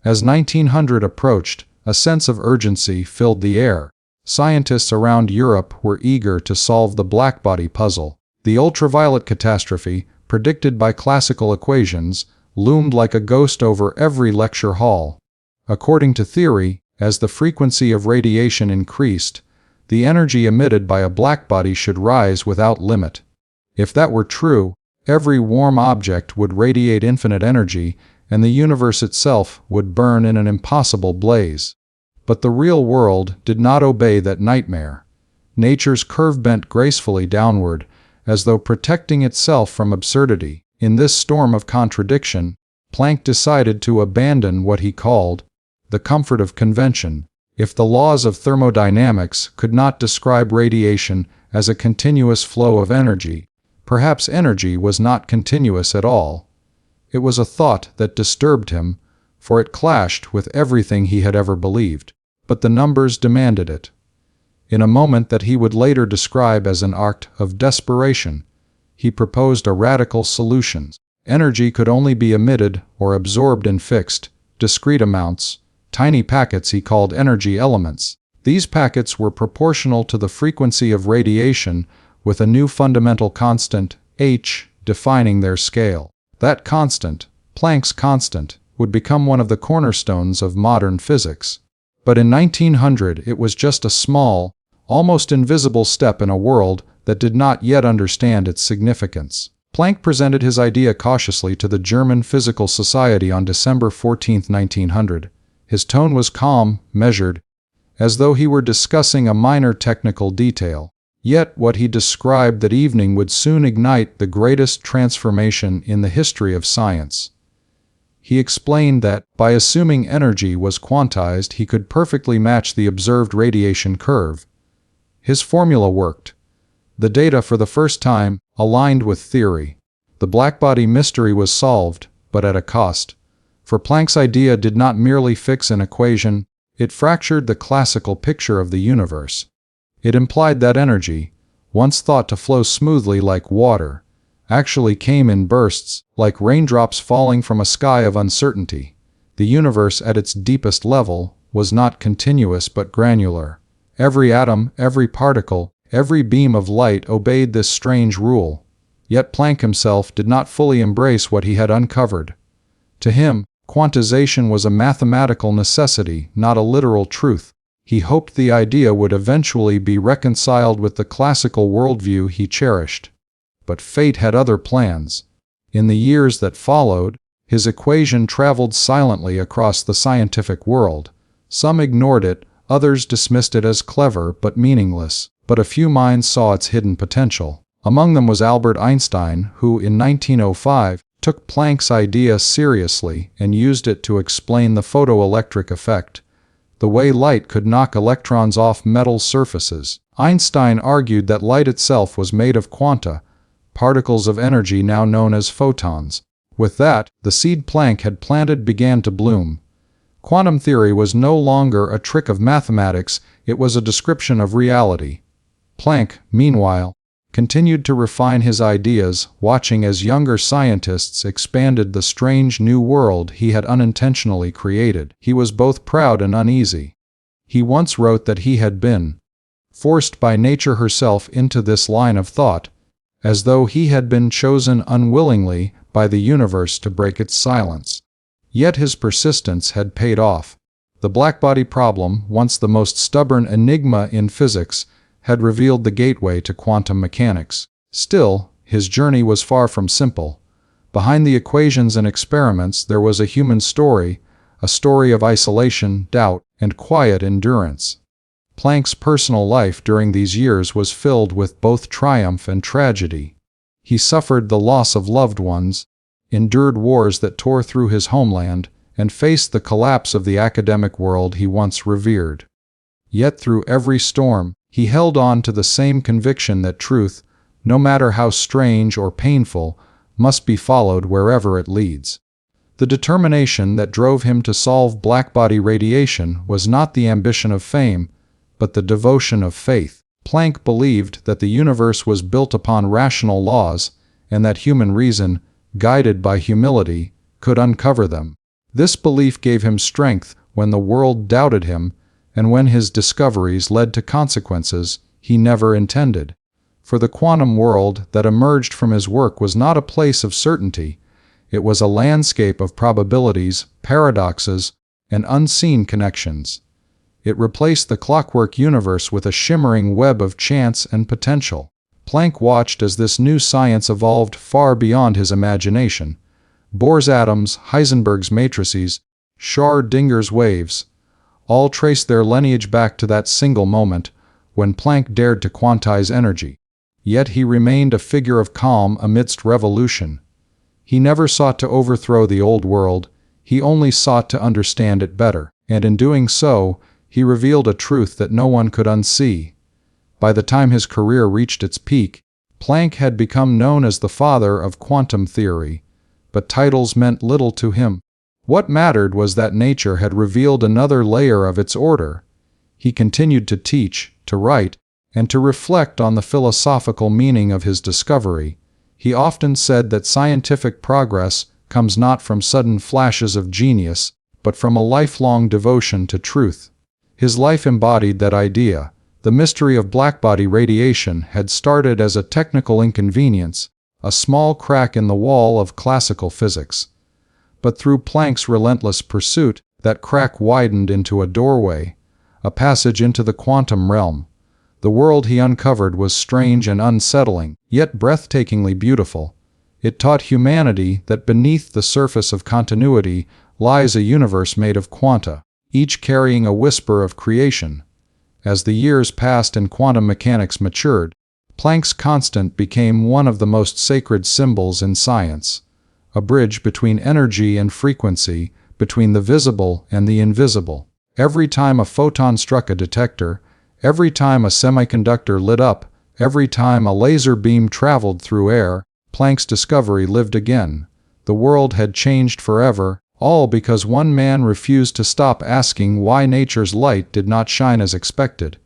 As 1900 approached, a sense of urgency filled the air. Scientists around Europe were eager to solve the Blackbody puzzle. The ultraviolet catastrophe, predicted by classical equations, loomed like a ghost over every lecture hall. According to theory, as the frequency of radiation increased, the energy emitted by a blackbody should rise without limit. If that were true, every warm object would radiate infinite energy, and the universe itself would burn in an impossible blaze. But the real world did not obey that nightmare. Nature's curve bent gracefully downward, as though protecting itself from absurdity. In this storm of contradiction, Planck decided to abandon what he called the comfort of convention. If the laws of thermodynamics could not describe radiation as a continuous flow of energy, perhaps energy was not continuous at all. It was a thought that disturbed him, for it clashed with everything he had ever believed. But the numbers demanded it. In a moment that he would later describe as an act of desperation, he proposed a radical solution. Energy could only be emitted or absorbed in fixed, discrete amounts, tiny packets he called energy elements. These packets were proportional to the frequency of radiation, with a new fundamental constant, h, defining their scale. That constant, Planck's constant, would become one of the cornerstones of modern physics. But in 1900 it was just a small, almost invisible step in a world that did not yet understand its significance. Planck presented his idea cautiously to the German Physical Society on December 14, 1900. His tone was calm, measured, as though he were discussing a minor technical detail. Yet what he described that evening would soon ignite the greatest transformation in the history of science. He explained that, by assuming energy was quantized, he could perfectly match the observed radiation curve. His formula worked. The data, for the first time, aligned with theory. The Blackbody mystery was solved, but at a cost. For Planck's idea did not merely fix an equation, it fractured the classical picture of the universe. It implied that energy, once thought to flow smoothly like water, actually came in bursts, like raindrops falling from a sky of uncertainty. The universe at its deepest level was not continuous but granular. Every atom, every particle, every beam of light obeyed this strange rule. Yet Planck himself did not fully embrace what he had uncovered. To him, quantization was a mathematical necessity, not a literal truth. He hoped the idea would eventually be reconciled with the classical worldview he cherished. But fate had other plans. In the years that followed, his equation traveled silently across the scientific world. Some ignored it, others dismissed it as clever but meaningless, but a few minds saw its hidden potential. Among them was Albert Einstein, who, in 1905, took Planck's idea seriously and used it to explain the photoelectric effect, the way light could knock electrons off metal surfaces. Einstein argued that light itself was made of quanta, particles of energy now known as photons. With that, the seed Planck had planted began to bloom. Quantum theory was no longer a trick of mathematics, it was a description of reality. Planck, meanwhile, continued to refine his ideas, watching as younger scientists expanded the strange new world he had unintentionally created. He was both proud and uneasy. He once wrote that he had been forced by nature herself into this line of thought, as though he had been chosen unwillingly by the universe to break its silence. Yet his persistence had paid off. The Blackbody problem, once the most stubborn enigma in physics, had revealed the gateway to quantum mechanics. Still, his journey was far from simple. Behind the equations and experiments there was a human story, a story of isolation, doubt, and quiet endurance. Planck's personal life during these years was filled with both triumph and tragedy. He suffered the loss of loved ones, endured wars that tore through his homeland, and faced the collapse of the academic world he once revered. Yet through every storm, he held on to the same conviction that truth, no matter how strange or painful, must be followed wherever it leads. The determination that drove him to solve Blackbody radiation was not the ambition of fame, but the devotion of faith. Planck believed that the universe was built upon rational laws, and that human reason, guided by humility, could uncover them. This belief gave him strength when the world doubted him, and when his discoveries led to consequences he never intended. For the quantum world that emerged from his work was not a place of certainty, it was a landscape of probabilities, paradoxes, and unseen connections. It replaced the clockwork universe with a shimmering web of chance and potential. Planck watched as this new science evolved far beyond his imagination. Bohr's atoms, Heisenberg's matrices, Schrödinger's waves, all traced their lineage back to that single moment when Planck dared to quantize energy. Yet he remained a figure of calm amidst revolution. He never sought to overthrow the old world, he only sought to understand it better, and in doing so, he revealed a truth that no one could unsee. By the time his career reached its peak, Planck had become known as the father of quantum theory, but titles meant little to him. What mattered was that nature had revealed another layer of its order. He continued to teach, to write, and to reflect on the philosophical meaning of his discovery. He often said that scientific progress comes not from sudden flashes of genius, but from a lifelong devotion to truth. His life embodied that idea. The mystery of Blackbody radiation had started as a technical inconvenience, a small crack in the wall of classical physics. But through Planck's relentless pursuit, that crack widened into a doorway, a passage into the quantum realm. The world he uncovered was strange and unsettling, yet breathtakingly beautiful. It taught humanity that beneath the surface of continuity lies a universe made of quanta, each carrying a whisper of creation. As the years passed and quantum mechanics matured, Planck's constant became one of the most sacred symbols in science. a bridge between energy and frequency, between the visible and the invisible. Every time a photon struck a detector, every time a semiconductor lit up, every time a laser beam traveled through air, Planck's discovery lived again. The world had changed forever, all because one man refused to stop asking why nature's light did not shine as expected.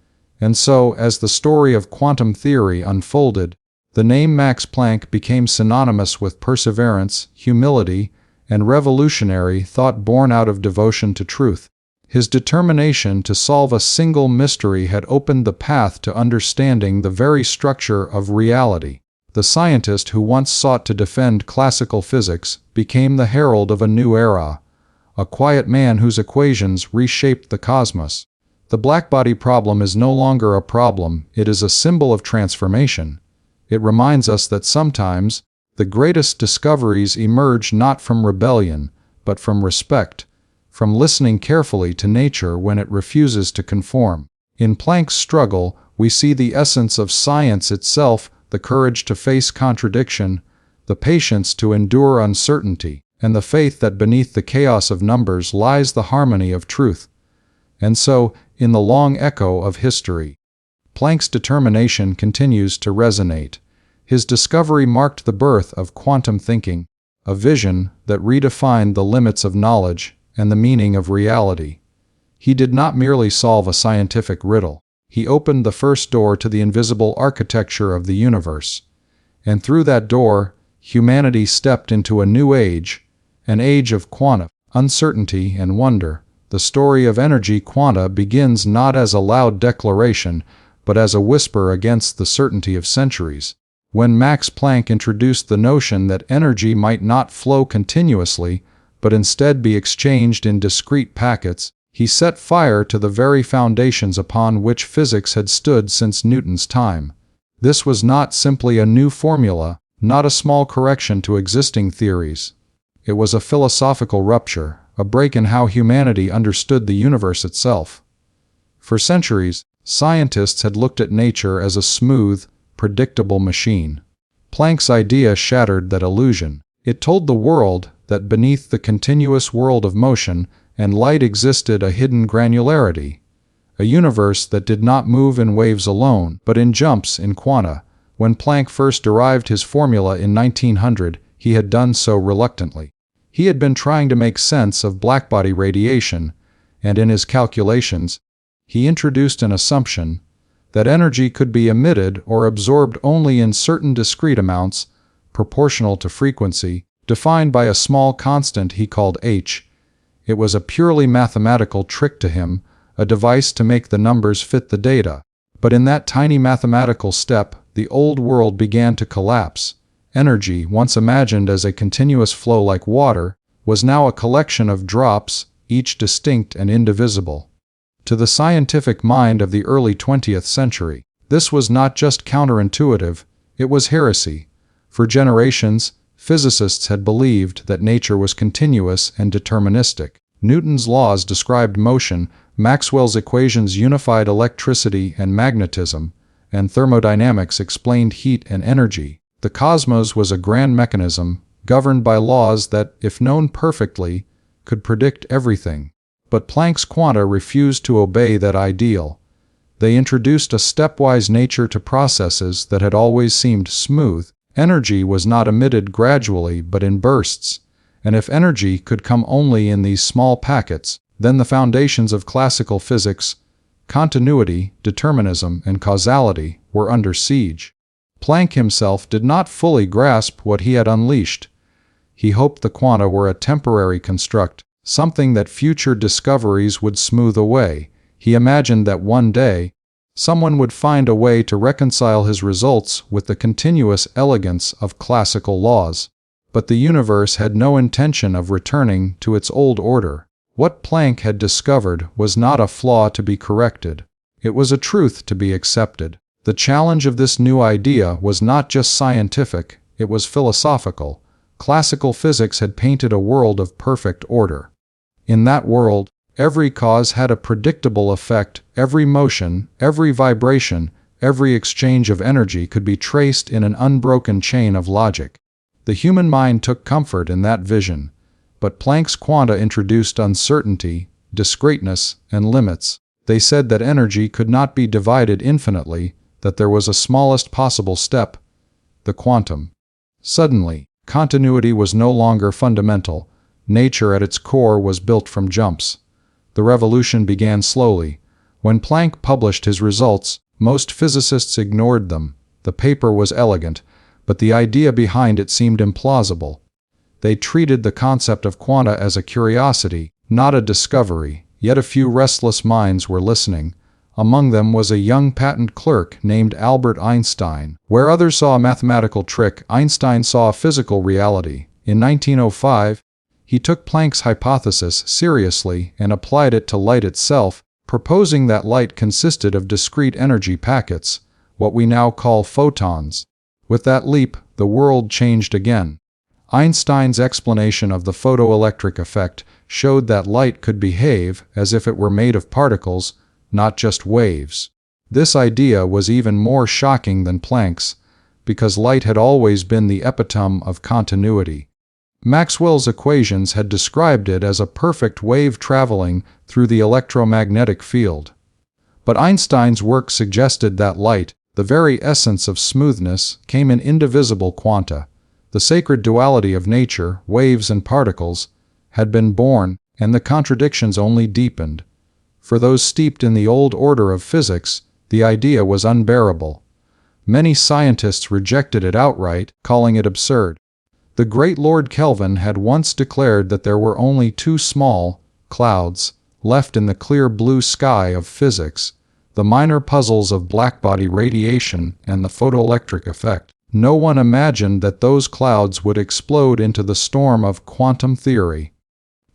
And so, as the story of quantum theory unfolded, the name Max Planck became synonymous with perseverance, humility, and revolutionary thought born out of devotion to truth. His determination to solve a single mystery had opened the path to understanding the very structure of reality. The scientist who once sought to defend classical physics became the herald of a new era, a quiet man whose equations reshaped the cosmos. The Blackbody problem is no longer a problem, it is a symbol of transformation. It reminds us that sometimes the greatest discoveries emerge not from rebellion, but from respect, from listening carefully to nature when it refuses to conform. In Planck's struggle, we see the essence of science itself, the courage to face contradiction, the patience to endure uncertainty, and the faith that beneath the chaos of numbers lies the harmony of truth. And so, in the long echo of history, Planck's determination continues to resonate. His discovery marked the birth of quantum thinking, a vision that redefined the limits of knowledge and the meaning of reality. He did not merely solve a scientific riddle. He opened the first door to the invisible architecture of the universe. And through that door, humanity stepped into a new age, an age of quantum uncertainty and wonder. The story of energy quanta begins not as a loud declaration, but as a whisper against the certainty of centuries. When Max Planck introduced the notion that energy might not flow continuously, but instead be exchanged in discrete packets, he set fire to the very foundations upon which physics had stood since Newton's time. This was not simply a new formula, not a small correction to existing theories. It was a philosophical rupture, a break in how humanity understood the universe itself. For centuries, scientists had looked at nature as a smooth, predictable machine. Planck's idea shattered that illusion. It told the world that beneath the continuous world of motion and light existed a hidden granularity, a universe that did not move in waves alone, but in jumps in quanta. When Planck first derived his formula in 1900, he had done so reluctantly. He had been trying to make sense of blackbody radiation, and in his calculations, he introduced an assumption that energy could be emitted or absorbed only in certain discrete amounts, proportional to frequency, defined by a small constant he called h. It was a purely mathematical trick to him, a device to make the numbers fit the data. But in that tiny mathematical step, the old world began to collapse. Energy, once imagined as a continuous flow like water, was now a collection of drops, each distinct and indivisible. To the scientific mind of the early 20th century, this was not just counterintuitive, it was heresy. For generations, physicists had believed that nature was continuous and deterministic. Newton's laws described motion, Maxwell's equations unified electricity and magnetism, and thermodynamics explained heat and energy. The cosmos was a grand mechanism, governed by laws that, if known perfectly, could predict everything. But Planck's quanta refused to obey that ideal. They introduced a stepwise nature to processes that had always seemed smooth. Energy was not emitted gradually but in bursts, and if energy could come only in these small packets, then the foundations of classical physics, continuity, determinism, and causality, were under siege. Planck himself did not fully grasp what he had unleashed. He hoped the quanta were a temporary construct, something that future discoveries would smooth away. He imagined that one day, someone would find a way to reconcile his results with the continuous elegance of classical laws. But the universe had no intention of returning to its old order. What Planck had discovered was not a flaw to be corrected. It was a truth to be accepted. The challenge of this new idea was not just scientific, it was philosophical. Classical physics had painted a world of perfect order. In that world, every cause had a predictable effect, every motion, every vibration, every exchange of energy could be traced in an unbroken chain of logic. The human mind took comfort in that vision, but Planck's quanta introduced uncertainty, discreteness, and limits. They said that energy could not be divided infinitely, that there was a smallest possible step, the quantum. Suddenly, continuity was no longer fundamental. Nature at its core was built from jumps. The revolution began slowly. When Planck published his results, most physicists ignored them. The paper was elegant, but the idea behind it seemed implausible. They treated the concept of quanta as a curiosity, not a discovery. Yet a few restless minds were listening. Among them was a young patent clerk named Albert Einstein. Where others saw a mathematical trick, Einstein saw a physical reality. In 1905, he took Planck's hypothesis seriously and applied it to light itself, proposing that light consisted of discrete energy packets, what we now call photons. With that leap, the world changed again. Einstein's explanation of the photoelectric effect showed that light could behave as if it were made of particles, not just waves. This idea was even more shocking than Planck's, because light had always been the epitome of continuity. Maxwell's equations had described it as a perfect wave traveling through the electromagnetic field. But Einstein's work suggested that light, the very essence of smoothness, came in indivisible quanta. The sacred duality of nature, waves and particles, had been born, and the contradictions only deepened. For those steeped in the old order of physics, the idea was unbearable. Many scientists rejected it outright, calling it absurd. The great Lord Kelvin had once declared that there were only two small clouds left in the clear blue sky of physics, the minor puzzles of Blackbody radiation and the photoelectric effect. No one imagined that those clouds would explode into the storm of quantum theory.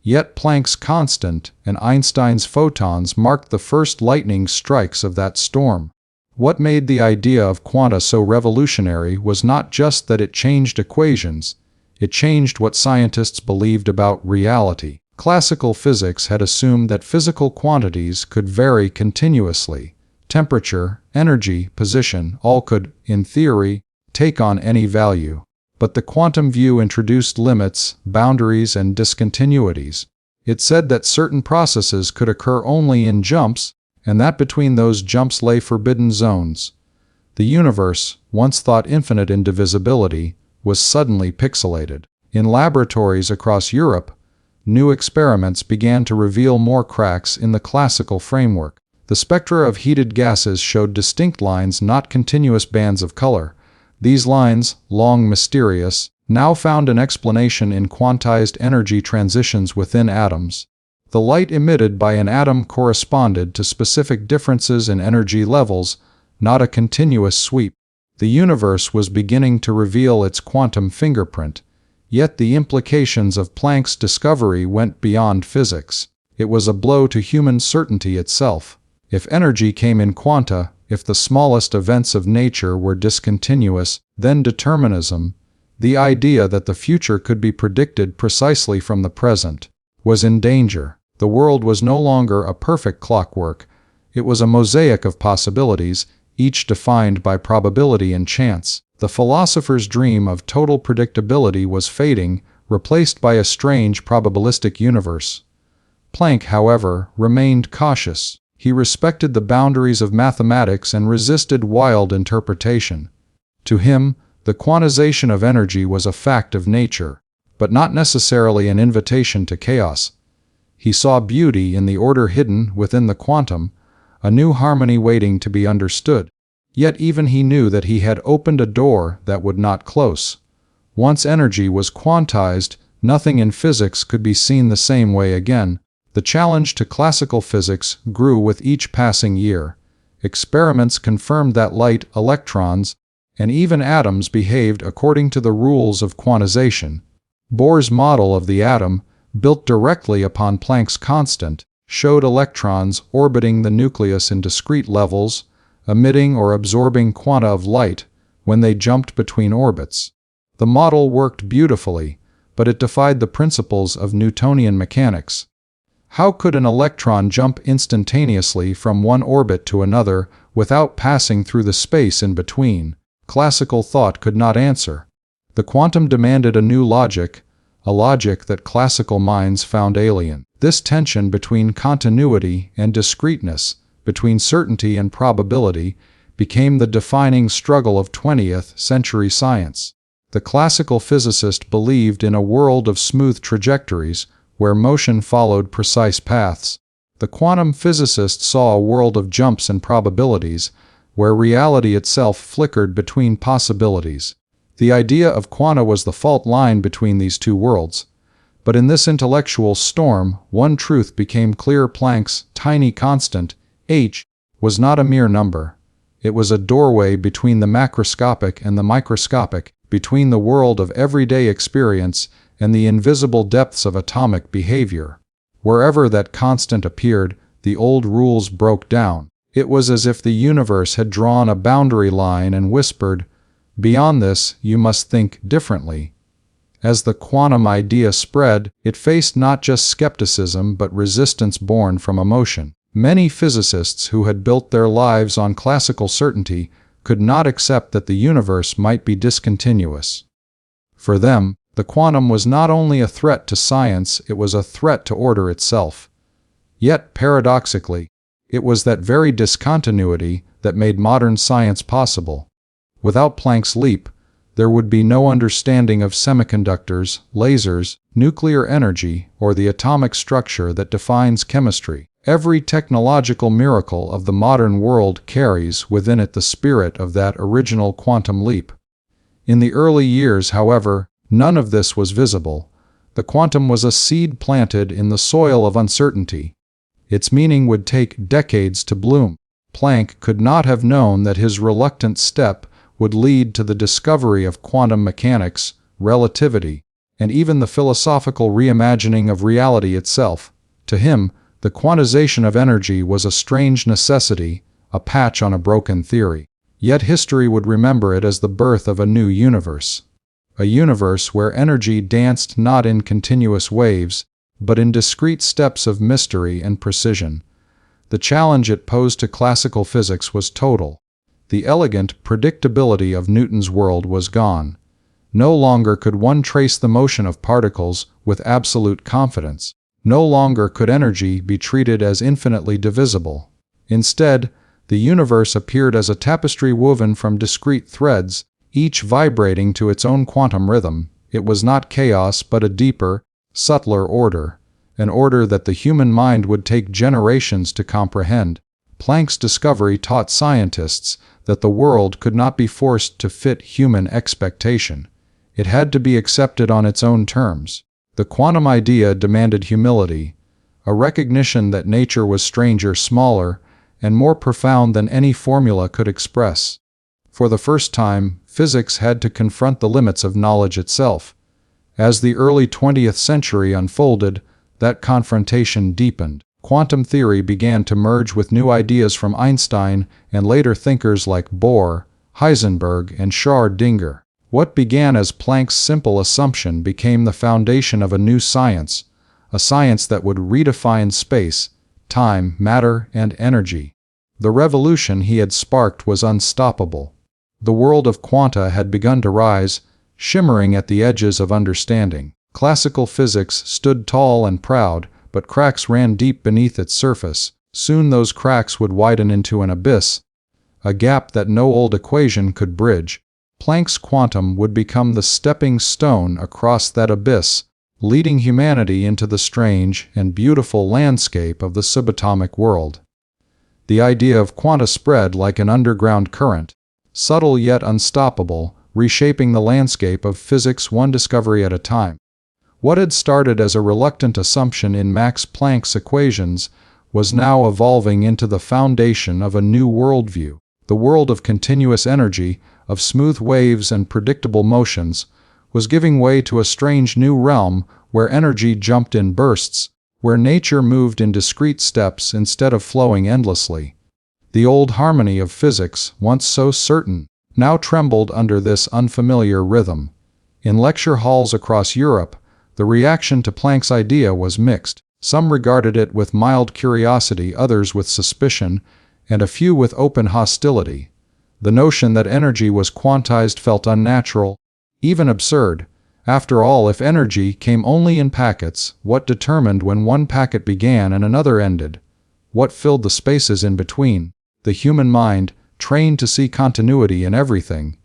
Yet Planck's constant and Einstein's photons marked the first lightning strikes of that storm. What made the idea of quanta so revolutionary was not just that it changed equations, it changed what scientists believed about reality. Classical physics had assumed that physical quantities could vary continuously. Temperature, energy, position, all could, in theory, take on any value. But the quantum view introduced limits, boundaries, and discontinuities. It said that certain processes could occur only in jumps, and that between those jumps lay forbidden zones. The universe, once thought infinite in divisibility, was suddenly pixelated. In laboratories across Europe, new experiments began to reveal more cracks in the classical framework. The spectra of heated gases showed distinct lines, not continuous bands of color. These lines, long mysterious, now found an explanation in quantized energy transitions within atoms. The light emitted by an atom corresponded to specific differences in energy levels, not a continuous sweep. The universe was beginning to reveal its quantum fingerprint, yet the implications of Planck's discovery went beyond physics. It was a blow to human certainty itself. If energy came in quanta, if the smallest events of nature were discontinuous, then determinism, the idea that the future could be predicted precisely from the present, was in danger. The world was no longer a perfect clockwork. It was a mosaic of possibilities, each defined by probability and chance. The philosopher's dream of total predictability was fading, replaced by a strange probabilistic universe. Planck, however, remained cautious. He respected the boundaries of mathematics and resisted wild interpretation. To him, the quantization of energy was a fact of nature, but not necessarily an invitation to chaos. He saw beauty in the order hidden within the quantum, a new harmony waiting to be understood. Yet even he knew that he had opened a door that would not close. Once energy was quantized, nothing in physics could be seen the same way again. The challenge to classical physics grew with each passing year. Experiments confirmed that light, electrons, and even atoms behaved according to the rules of quantization. Bohr's model of the atom, built directly upon Planck's constant, showed electrons orbiting the nucleus in discrete levels, emitting or absorbing quanta of light when they jumped between orbits. The model worked beautifully, but it defied the principles of Newtonian mechanics. How could an electron jump instantaneously from one orbit to another without passing through the space in between? Classical thought could not answer. The quantum demanded a new logic, a logic that classical minds found alien. This tension between continuity and discreteness, between certainty and probability, became the defining struggle of 20th century science. The classical physicist believed in a world of smooth trajectories, where motion followed precise paths. The quantum physicist saw a world of jumps and probabilities, where reality itself flickered between possibilities. The idea of quanta was the fault line between these two worlds. But in this intellectual storm, one truth became clear: Planck's tiny constant, h, was not a mere number. It was a doorway between the macroscopic and the microscopic, between the world of everyday experience and the invisible depths of atomic behavior. Wherever that constant appeared, the old rules broke down. It was as if the universe had drawn a boundary line and whispered, "Beyond this, you must think differently." As the quantum idea spread, it faced not just skepticism but resistance born from emotion. Many physicists who had built their lives on classical certainty could not accept that the universe might be discontinuous. For them, the quantum was not only a threat to science, it was a threat to order itself. Yet, paradoxically, it was that very discontinuity that made modern science possible. Without Planck's leap, there would be no understanding of semiconductors, lasers, nuclear energy, or the atomic structure that defines chemistry. Every technological miracle of the modern world carries within it the spirit of that original quantum leap. In the early years, however, none of this was visible. The quantum was a seed planted in the soil of uncertainty. Its meaning would take decades to bloom. Planck could not have known that his reluctant step would lead to the discovery of quantum mechanics, relativity, and even the philosophical reimagining of reality itself. To him, the quantization of energy was a strange necessity, a patch on a broken theory. Yet history would remember it as the birth of a new universe. A universe where energy danced not in continuous waves, but in discrete steps of mystery and precision. The challenge it posed to classical physics was total. The elegant predictability of Newton's world was gone. No longer could one trace the motion of particles with absolute confidence. No longer could energy be treated as infinitely divisible. Instead, the universe appeared as a tapestry woven from discrete threads, each vibrating to its own quantum rhythm. It was not chaos but a deeper, subtler order, an order that the human mind would take generations to comprehend. Planck's discovery taught scientists that the world could not be forced to fit human expectation. It had to be accepted on its own terms. The quantum idea demanded humility, a recognition that nature was stranger, smaller, and more profound than any formula could express. For the first time, physics had to confront the limits of knowledge itself. As the early 20th century unfolded, that confrontation deepened. Quantum theory began to merge with new ideas from Einstein and later thinkers like Bohr, Heisenberg, and Schrödinger. What began as Planck's simple assumption became the foundation of a new science, a science that would redefine space, time, matter, and energy. The revolution he had sparked was unstoppable. The world of quanta had begun to rise, shimmering at the edges of understanding. Classical physics stood tall and proud, but cracks ran deep beneath its surface. Soon those cracks would widen into an abyss, a gap that no old equation could bridge. Planck's quantum would become the stepping stone across that abyss, leading humanity into the strange and beautiful landscape of the subatomic world. The idea of quanta spread like an underground current, subtle yet unstoppable, reshaping the landscape of physics one discovery at a time. What had started as a reluctant assumption in Max Planck's equations was now evolving into the foundation of a new worldview. The world of continuous energy, of smooth waves and predictable motions, was giving way to a strange new realm where energy jumped in bursts, where nature moved in discrete steps instead of flowing endlessly. The old harmony of physics, once so certain, now trembled under this unfamiliar rhythm. In lecture halls across Europe, the reaction to Planck's idea was mixed. Some regarded it with mild curiosity, others with suspicion, and a few with open hostility. The notion that energy was quantized felt unnatural, even absurd. After all, if energy came only in packets, what determined when one packet began and another ended? What filled the spaces in between? The human mind, trained to see continuity in everything,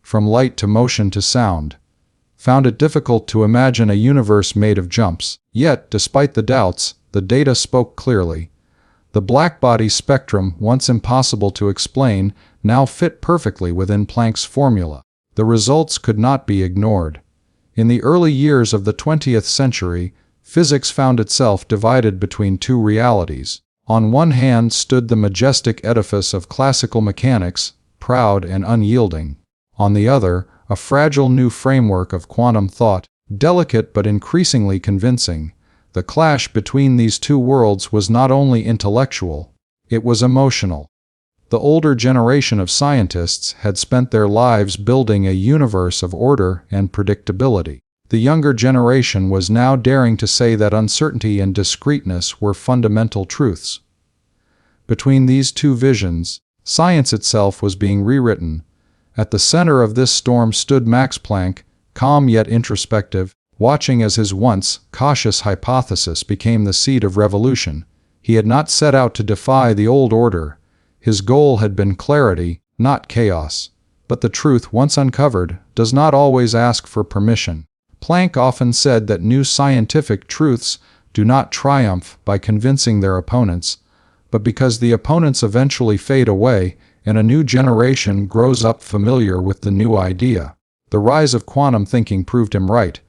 from light to motion to sound, found it difficult to imagine a universe made of jumps. Yet, despite the doubts, the data spoke clearly. The Blackbody spectrum, once impossible to explain, now fit perfectly within Planck's formula. The results could not be ignored. In the early years of the 20th century, physics found itself divided between two realities. On one hand stood the majestic edifice of classical mechanics, proud and unyielding. On the other, a fragile new framework of quantum thought, delicate but increasingly convincing. The clash between these two worlds was not only intellectual, it was emotional. The older generation of scientists had spent their lives building a universe of order and predictability. The younger generation was now daring to say that uncertainty and discreteness were fundamental truths. Between these two visions, science itself was being rewritten. At the center of this storm stood Max Planck, calm yet introspective, watching as his once cautious hypothesis became the seed of revolution. He had not set out to defy the old order. His goal had been clarity, not chaos. But the truth, once uncovered, does not always ask for permission. Planck often said that new scientific truths do not triumph by convincing their opponents, but because the opponents eventually fade away and a new generation grows up familiar with the new idea. The rise of quantum thinking proved him right.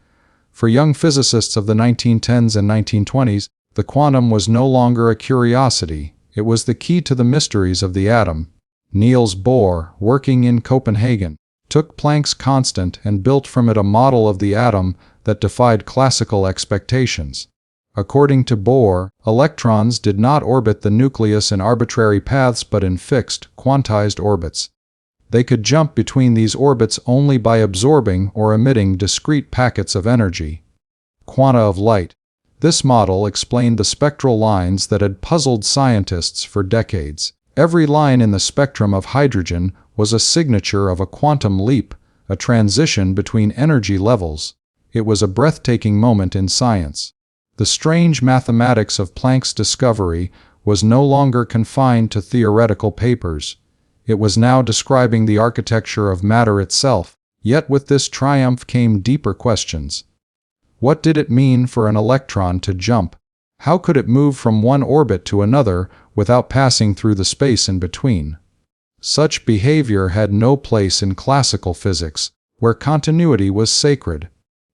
For young physicists of the 1910s and 1920s, the quantum was no longer a curiosity. It was the key to the mysteries of the atom. Niels Bohr, working in Copenhagen, took Planck's constant and built from it a model of the atom that defied classical expectations. According to Bohr, electrons did not orbit the nucleus in arbitrary paths but in fixed, quantized orbits. They could jump between these orbits only by absorbing or emitting discrete packets of energy. Quanta of light. This model explained the spectral lines that had puzzled scientists for decades. Every line in the spectrum of hydrogen was a signature of a quantum leap, a transition between energy levels. It was a breathtaking moment in science. The strange mathematics of Planck's discovery was no longer confined to theoretical papers. It was now describing the architecture of matter itself. Yet with this triumph came deeper questions. What did it mean for an electron to jump? How could it move from one orbit to another without passing through the space in between? Such behavior had no place in classical physics, where continuity was sacred.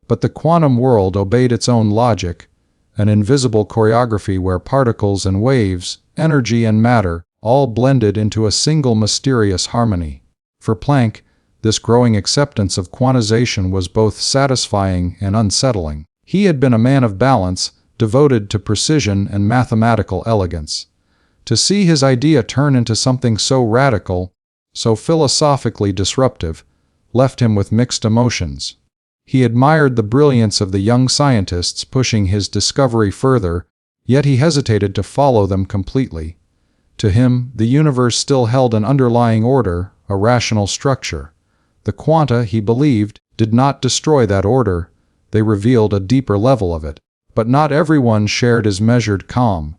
But the quantum world obeyed its own logic, an invisible choreography where particles and waves, energy and matter, all blended into a single mysterious harmony. For Planck, this growing acceptance of quantization was both satisfying and unsettling. He had been a man of balance, devoted to precision and mathematical elegance. To see his idea turn into something so radical, so philosophically disruptive, left him with mixed emotions. He admired the brilliance of the young scientists pushing his discovery further, yet he hesitated to follow them completely. To him, the universe still held an underlying order, a rational structure. The quanta, he believed, did not destroy that order. They revealed a deeper level of it. But not everyone shared his measured calm.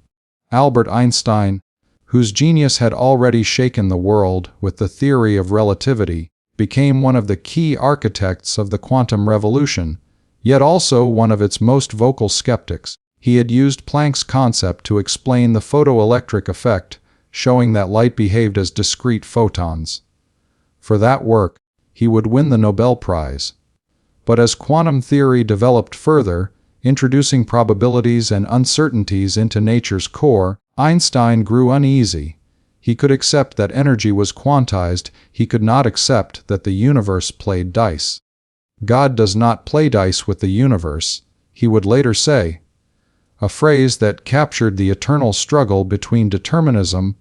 Albert Einstein, whose genius had already shaken the world with the theory of relativity, became one of the key architects of the quantum revolution, yet also one of its most vocal skeptics. He had used Planck's concept to explain the photoelectric effect, showing that light behaved as discrete photons. For that work, he would win the Nobel Prize. But as quantum theory developed further, introducing probabilities and uncertainties into nature's core, Einstein grew uneasy. He could accept that energy was quantized, he could not accept that the universe played dice. God does not play dice with the universe, he would later say, a phrase that captured the eternal struggle between determinism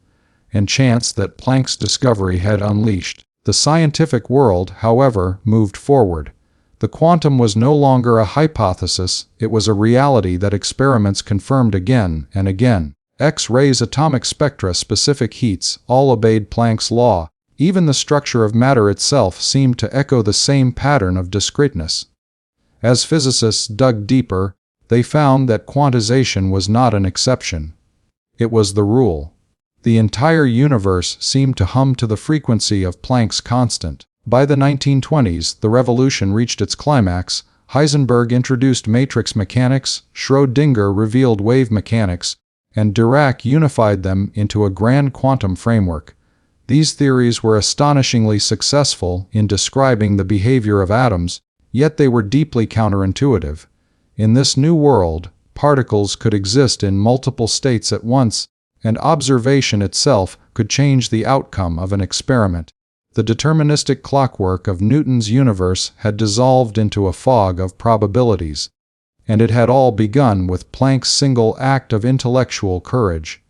and chance that Planck's discovery had unleashed. The scientific world, however, moved forward. The quantum was no longer a hypothesis, it was a reality that experiments confirmed again and again. X-rays, atomic spectra, specific heats, all obeyed Planck's law. Even the structure of matter itself seemed to echo the same pattern of discreteness. As physicists dug deeper, they found that quantization was not an exception. It was the rule. The entire universe seemed to hum to the frequency of Planck's constant. By the 1920s, the revolution reached its climax. Heisenberg introduced matrix mechanics, Schrödinger revealed wave mechanics, and Dirac unified them into a grand quantum framework. These theories were astonishingly successful in describing the behavior of atoms, yet they were deeply counterintuitive. In this new world, particles could exist in multiple states at once, and observation itself could change the outcome of an experiment. The deterministic clockwork of Newton's universe had dissolved into a fog of probabilities. And it had all begun with Planck's single act of intellectual courage.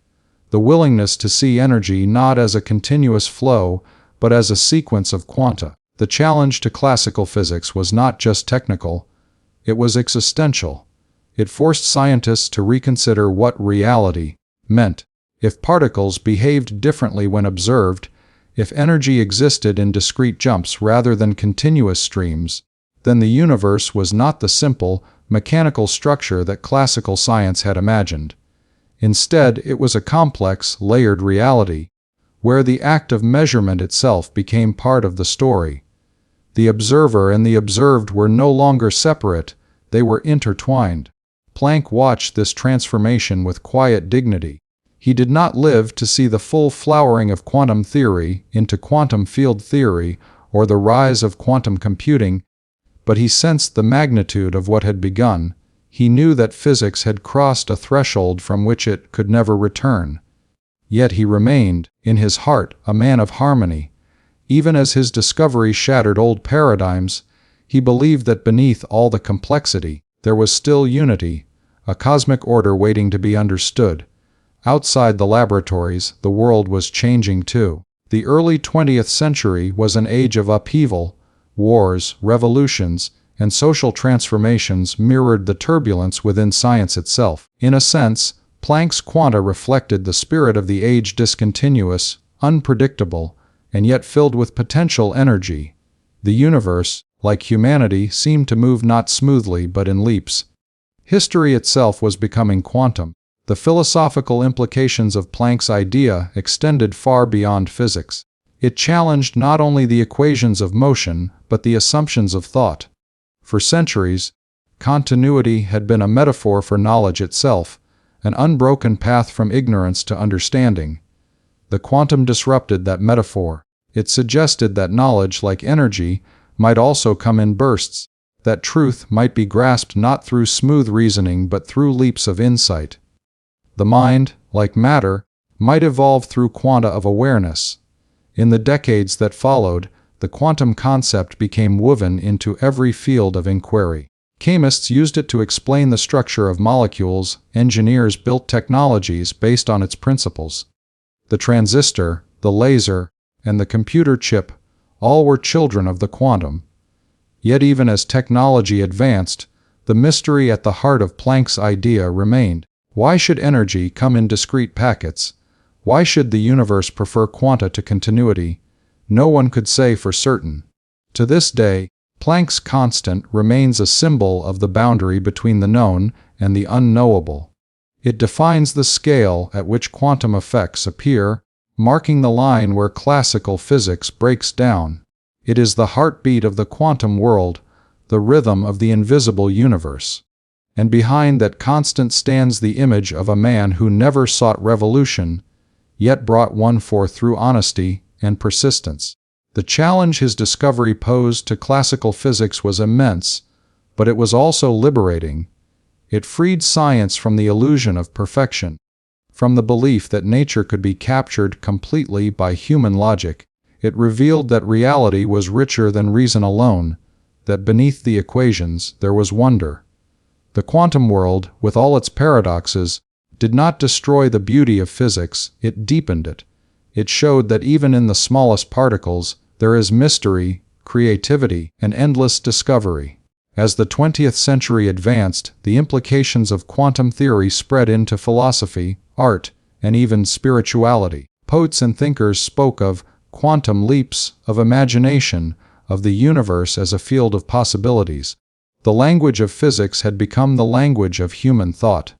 The willingness to see energy not as a continuous flow, but as a sequence of quanta. The challenge to classical physics was not just technical, it was existential. It forced scientists to reconsider what reality meant. If particles behaved differently when observed, if energy existed in discrete jumps rather than continuous streams, then the universe was not the simple, mechanical structure that classical science had imagined. Instead, it was a complex, layered reality, where the act of measurement itself became part of the story. The observer and the observed were no longer separate, they were intertwined. Planck watched this transformation with quiet dignity. He did not live to see the full flowering of quantum theory into quantum field theory or the rise of quantum computing, but he sensed the magnitude of what had begun. He knew that physics had crossed a threshold from which it could never return. Yet he remained, in his heart, a man of harmony. Even as his discovery shattered old paradigms, he believed that beneath all the complexity, there was still unity, a cosmic order waiting to be understood. Outside the laboratories, the world was changing too. The early 20th century was an age of upheaval. Wars, revolutions, and social transformations mirrored the turbulence within science itself. In a sense, Planck's quanta reflected the spirit of the age, discontinuous, unpredictable, and yet filled with potential energy. The universe, like humanity, seemed to move not smoothly but in leaps. History itself was becoming quantum. The philosophical implications of Planck's idea extended far beyond physics. It challenged not only the equations of motion, but the assumptions of thought. For centuries, continuity had been a metaphor for knowledge itself, an unbroken path from ignorance to understanding. The quantum disrupted that metaphor. It suggested that knowledge, like energy, might also come in bursts, that truth might be grasped not through smooth reasoning but through leaps of insight. The mind, like matter, might evolve through quanta of awareness. In the decades that followed, the quantum concept became woven into every field of inquiry. Chemists used it to explain the structure of molecules, engineers built technologies based on its principles. The transistor, the laser, and the computer chip, all were children of the quantum. Yet even as technology advanced, the mystery at the heart of Planck's idea remained. Why should energy come in discrete packets? Why should the universe prefer quanta to continuity? No one could say for certain. To this day, Planck's constant remains a symbol of the boundary between the known and the unknowable. It defines the scale at which quantum effects appear, marking the line where classical physics breaks down. It is the heartbeat of the quantum world, the rhythm of the invisible universe. And behind that constant stands the image of a man who never sought revolution, yet brought one forth through honesty and persistence. The challenge his discovery posed to classical physics was immense, but it was also liberating. It freed science from the illusion of perfection, from the belief that nature could be captured completely by human logic. It revealed that reality was richer than reason alone, that beneath the equations there was wonder. The quantum world, with all its paradoxes, did not destroy the beauty of physics, it deepened it. It showed that even in the smallest particles, there is mystery, creativity, and endless discovery. As the 20th century advanced, the implications of quantum theory spread into philosophy, art, and even spirituality. Poets and thinkers spoke of quantum leaps of imagination of the universe as a field of possibilities. The language of physics had become the language of human thought.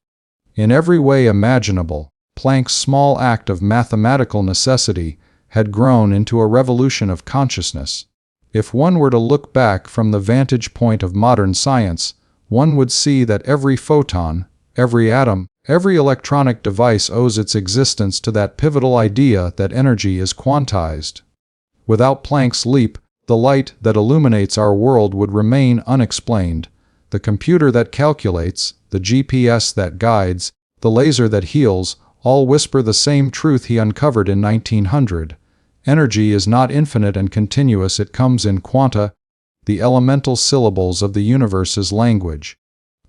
In every way imaginable, Planck's small act of mathematical necessity had grown into a revolution of consciousness. If one were to look back from the vantage point of modern science, one would see that every photon, every atom, every electronic device owes its existence to that pivotal idea that energy is quantized. Without Planck's leap, the light that illuminates our world would remain unexplained. The computer that calculates, the GPS that guides, the laser that heals, all whisper the same truth he uncovered in 1900. Energy is not infinite and continuous, it comes in quanta, the elemental syllables of the universe's language.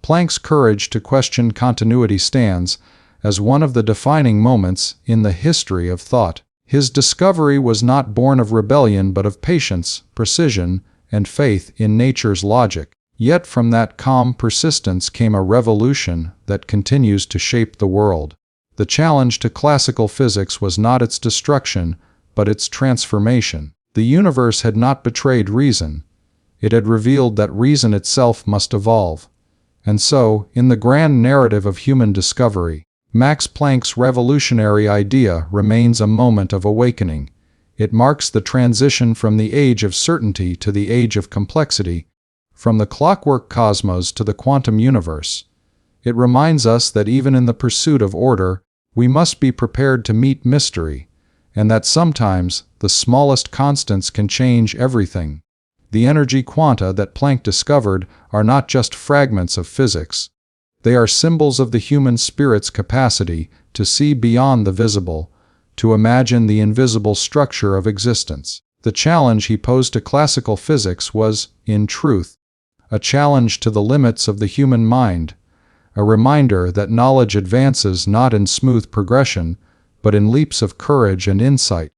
Planck's courage to question continuity stands as one of the defining moments in the history of thought. His discovery was not born of rebellion but of patience, precision, and faith in nature's logic. Yet from that calm persistence came a revolution that continues to shape the world. The challenge to classical physics was not its destruction, but its transformation. The universe had not betrayed reason. It had revealed that reason itself must evolve. And so, in the grand narrative of human discovery, Max Planck's revolutionary idea remains a moment of awakening. It marks the transition from the age of certainty to the age of complexity, from the clockwork cosmos to the quantum universe. It reminds us that even in the pursuit of order, we must be prepared to meet mystery, and that sometimes the smallest constants can change everything. The energy quanta that Planck discovered are not just fragments of physics. They are symbols of the human spirit's capacity to see beyond the visible, to imagine the invisible structure of existence. The challenge he posed to classical physics was, in truth, a challenge to the limits of the human mind, a reminder that knowledge advances not in smooth progression, but in leaps of courage and insight.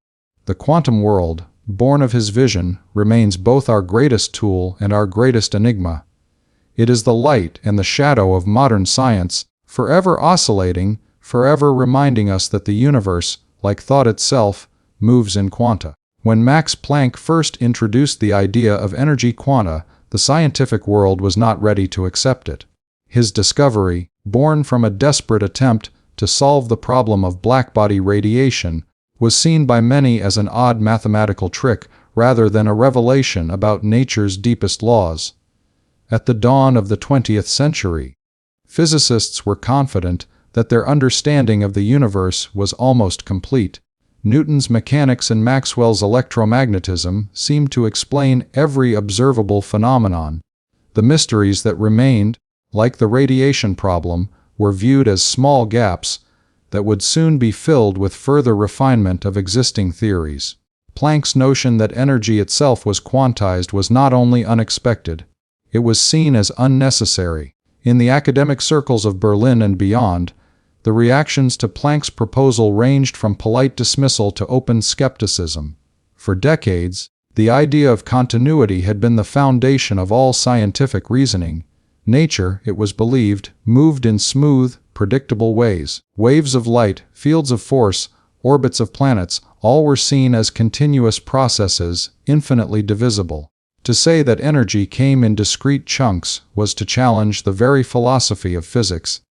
The quantum world, born of his vision, remains both our greatest tool and our greatest enigma. It is the light and the shadow of modern science, forever oscillating, forever reminding us that the universe, like thought itself, moves in quanta. When Max Planck first introduced the idea of energy quanta, the scientific world was not ready to accept it. His discovery, born from a desperate attempt to solve the problem of blackbody radiation, was seen by many as an odd mathematical trick rather than a revelation about nature's deepest laws. At the dawn of the 20th century, physicists were confident that their understanding of the universe was almost complete. Newton's mechanics and Maxwell's electromagnetism seemed to explain every observable phenomenon. The mysteries that remained, like the radiation problem, were viewed as small gaps that would soon be filled with further refinement of existing theories. Planck's notion that energy itself was quantized was not only unexpected, it was seen as unnecessary. In the academic circles of Berlin and beyond, the reactions to Planck's proposal ranged from polite dismissal to open skepticism. For decades, the idea of continuity had been the foundation of all scientific reasoning. Nature, it was believed, moved in smooth, predictable ways. Waves of light, fields of force, orbits of planets, all were seen as continuous processes, infinitely divisible. To say that energy came in discrete chunks was to challenge the very philosophy of physics.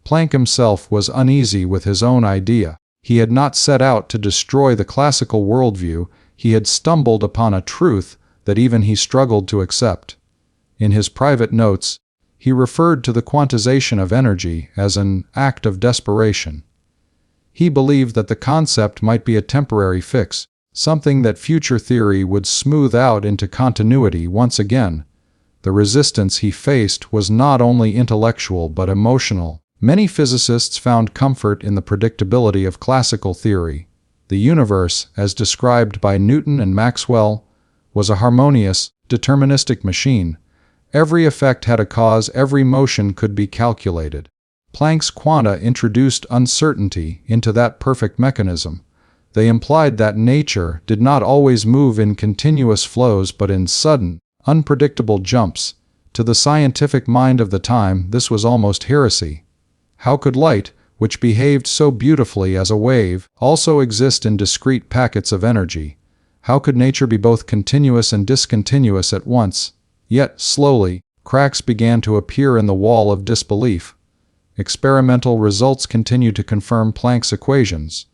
Planck himself was uneasy with his own idea. He had not set out to destroy the classical worldview, he had stumbled upon a truth that even he struggled to accept. In his private notes, he referred to the quantization of energy as an act of desperation. He believed that the concept might be a temporary fix, something that future theory would smooth out into continuity once again. The resistance he faced was not only intellectual but emotional. Many physicists found comfort in the predictability of classical theory. The universe, as described by Newton and Maxwell, was a harmonious, deterministic machine. Every effect had a cause, every motion could be calculated. Planck's quanta introduced uncertainty into that perfect mechanism. They implied that nature did not always move in continuous flows but in sudden, unpredictable jumps. To the scientific mind of the time, this was almost heresy. How could light, which behaved so beautifully as a wave, also exist in discrete packets of energy? How could nature be both continuous and discontinuous at once? Yet, slowly, cracks began to appear in the wall of disbelief. Experimental results continued to confirm Planck's equations.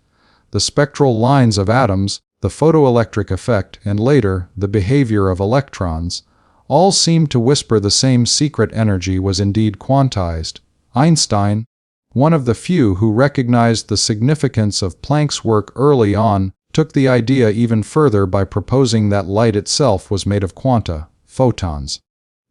The spectral lines of atoms, the photoelectric effect, and later, the behavior of electrons, all seemed to whisper the same secret: energy was indeed quantized. Einstein, one of the few who recognized the significance of Planck's work early on, took the idea even further by proposing that light itself was made of quanta, photons.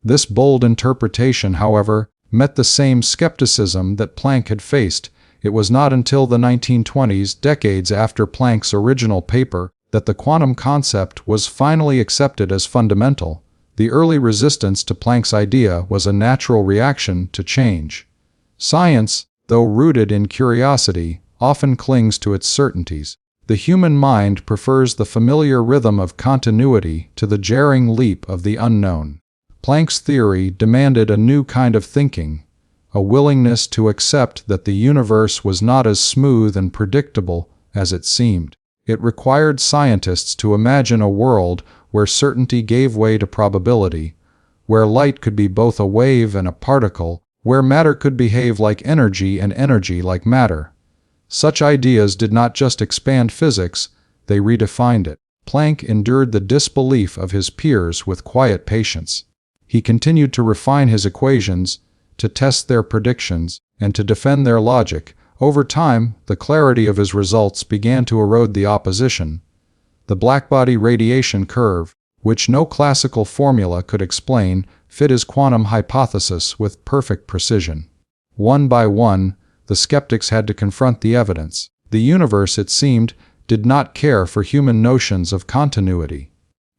This bold interpretation, however, met the same skepticism that Planck had faced. It was not until the 1920s, decades after Planck's original paper, that the quantum concept was finally accepted as fundamental. The early resistance to Planck's idea was a natural reaction to change. Science, though rooted in curiosity, often clings to its certainties. The human mind prefers the familiar rhythm of continuity to the jarring leap of the unknown. Planck's theory demanded a new kind of thinking, a willingness to accept that the universe was not as smooth and predictable as it seemed. It required scientists to imagine a world where certainty gave way to probability, where light could be both a wave and a particle, where matter could behave like energy and energy like matter. Such ideas did not just expand physics, they redefined it. Planck endured the disbelief of his peers with quiet patience. He continued to refine his equations, to test their predictions, and to defend their logic. Over time, the clarity of his results began to erode the opposition. The Blackbody radiation curve, which no classical formula could explain, fit his quantum hypothesis with perfect precision. One by one, the skeptics had to confront the evidence. The universe, it seemed, did not care for human notions of continuity.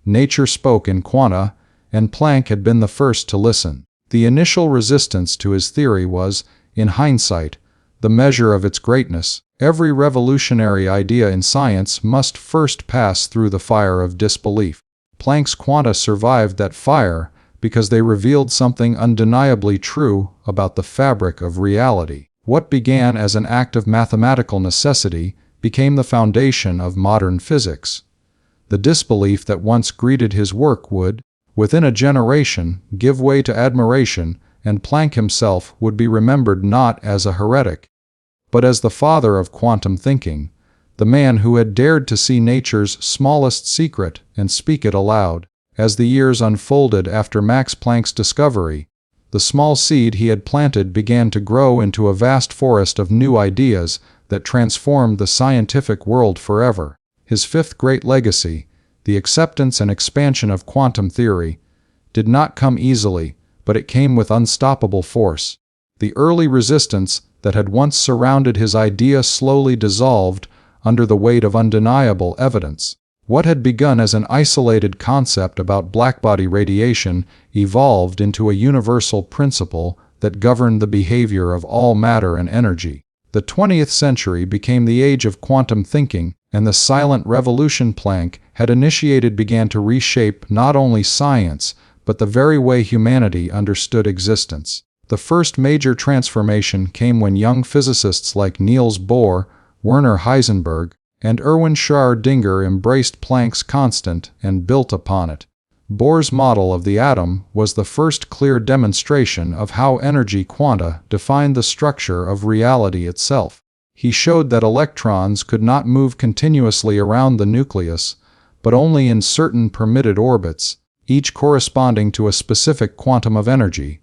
Nature spoke in quanta, and Planck had been the first to listen. The initial resistance to his theory was, in hindsight, the measure of its greatness. Every revolutionary idea in science must first pass through the fire of disbelief. Planck's quanta survived that fire because they revealed something undeniably true about the fabric of reality. What began as an act of mathematical necessity became the foundation of modern physics. The disbelief that once greeted his work would, within a generation, give way to admiration, and Planck himself would be remembered not as a heretic, but as the father of quantum thinking, the man who had dared to see nature's smallest secret and speak it aloud. As the years unfolded after Max Planck's discovery, the small seed he had planted began to grow into a vast forest of new ideas that transformed the scientific world forever. His fifth great legacy, the acceptance and expansion of quantum theory, did not come easily, but it came with unstoppable force. The early resistance that had once surrounded his idea slowly dissolved under the weight of undeniable evidence. What had begun as an isolated concept about blackbody radiation evolved into a universal principle that governed the behavior of all matter and energy. The 20th century became the age of quantum thinking, and the silent revolution Planck had initiated began to reshape not only science, but the very way humanity understood existence. The first major transformation came when young physicists like Niels Bohr, Werner Heisenberg, and Erwin Schrödinger embraced Planck's constant and built upon it. Bohr's model of the atom was the first clear demonstration of how energy quanta defined the structure of reality itself. He showed that electrons could not move continuously around the nucleus, but only in certain permitted orbits, each corresponding to a specific quantum of energy.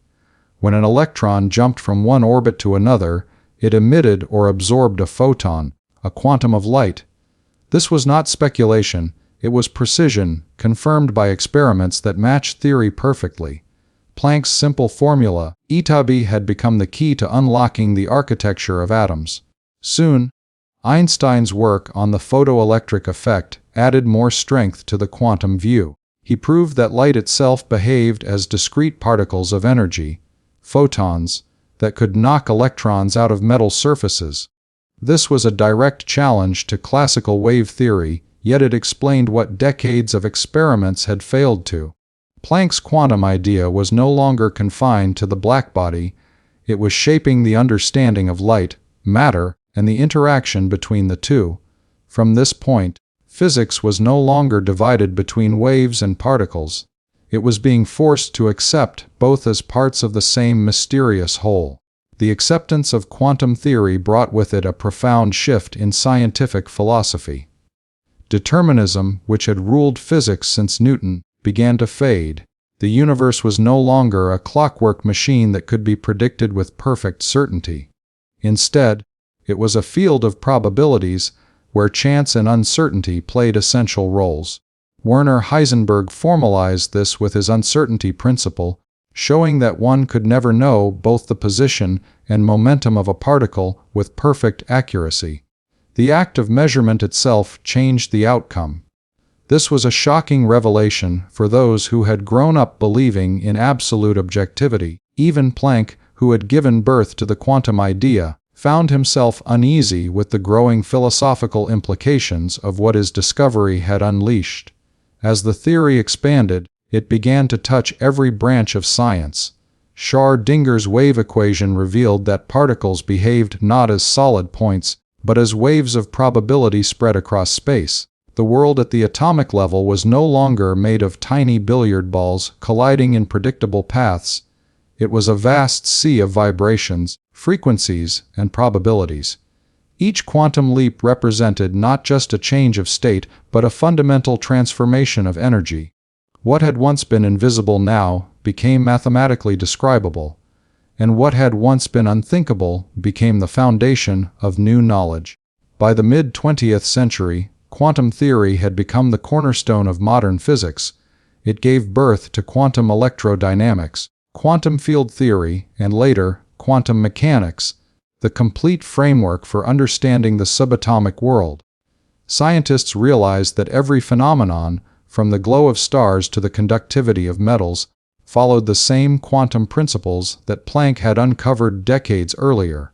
When an electron jumped from one orbit to another, it emitted or absorbed a photon, a quantum of light. This was not speculation, it was precision, confirmed by experiments that matched theory perfectly. Planck's simple formula, eta B, had become the key to unlocking the architecture of atoms. Soon, Einstein's work on the photoelectric effect added more strength to the quantum view. He proved that light itself behaved as discrete particles of energy, photons, that could knock electrons out of metal surfaces. This was a direct challenge to classical wave theory, yet it explained what decades of experiments had failed to. Planck's quantum idea was no longer confined to the blackbody, it was shaping the understanding of light, matter, and the interaction between the two. From this point, Physics was no longer divided between waves and particles. It was being forced to accept both as parts of the same mysterious whole. The acceptance of quantum theory brought with it a profound shift in scientific philosophy. Determinism, which had ruled physics since Newton, began to fade. The universe was no longer a clockwork machine that could be predicted with perfect certainty. Instead, it was a field of probabilities where chance and uncertainty played essential roles. Werner Heisenberg formalized this with his uncertainty principle, showing that one could never know both the position and momentum of a particle with perfect accuracy. The act of measurement itself changed the outcome. This was a shocking revelation for those who had grown up believing in absolute objectivity. Even Planck, who had given birth to the quantum idea, found himself uneasy with the growing philosophical implications of what his discovery had unleashed. As the theory expanded, it began to touch every branch of science. Schrödinger's wave equation revealed that particles behaved not as solid points, but as waves of probability spread across space. The world at the atomic level was no longer made of tiny billiard balls colliding in predictable paths. It was a vast sea of vibrations, frequencies, and probabilities. Each quantum leap represented not just a change of state, but a fundamental transformation of energy. What had once been invisible now became mathematically describable, and what had once been unthinkable became the foundation of new knowledge. By the mid-20th century, quantum theory had become the cornerstone of modern physics. It gave birth to quantum electrodynamics, quantum field theory, and later, quantum mechanics, the complete framework for understanding the subatomic world. Scientists realized that every phenomenon, from the glow of stars to the conductivity of metals, followed the same quantum principles that Planck had uncovered decades earlier.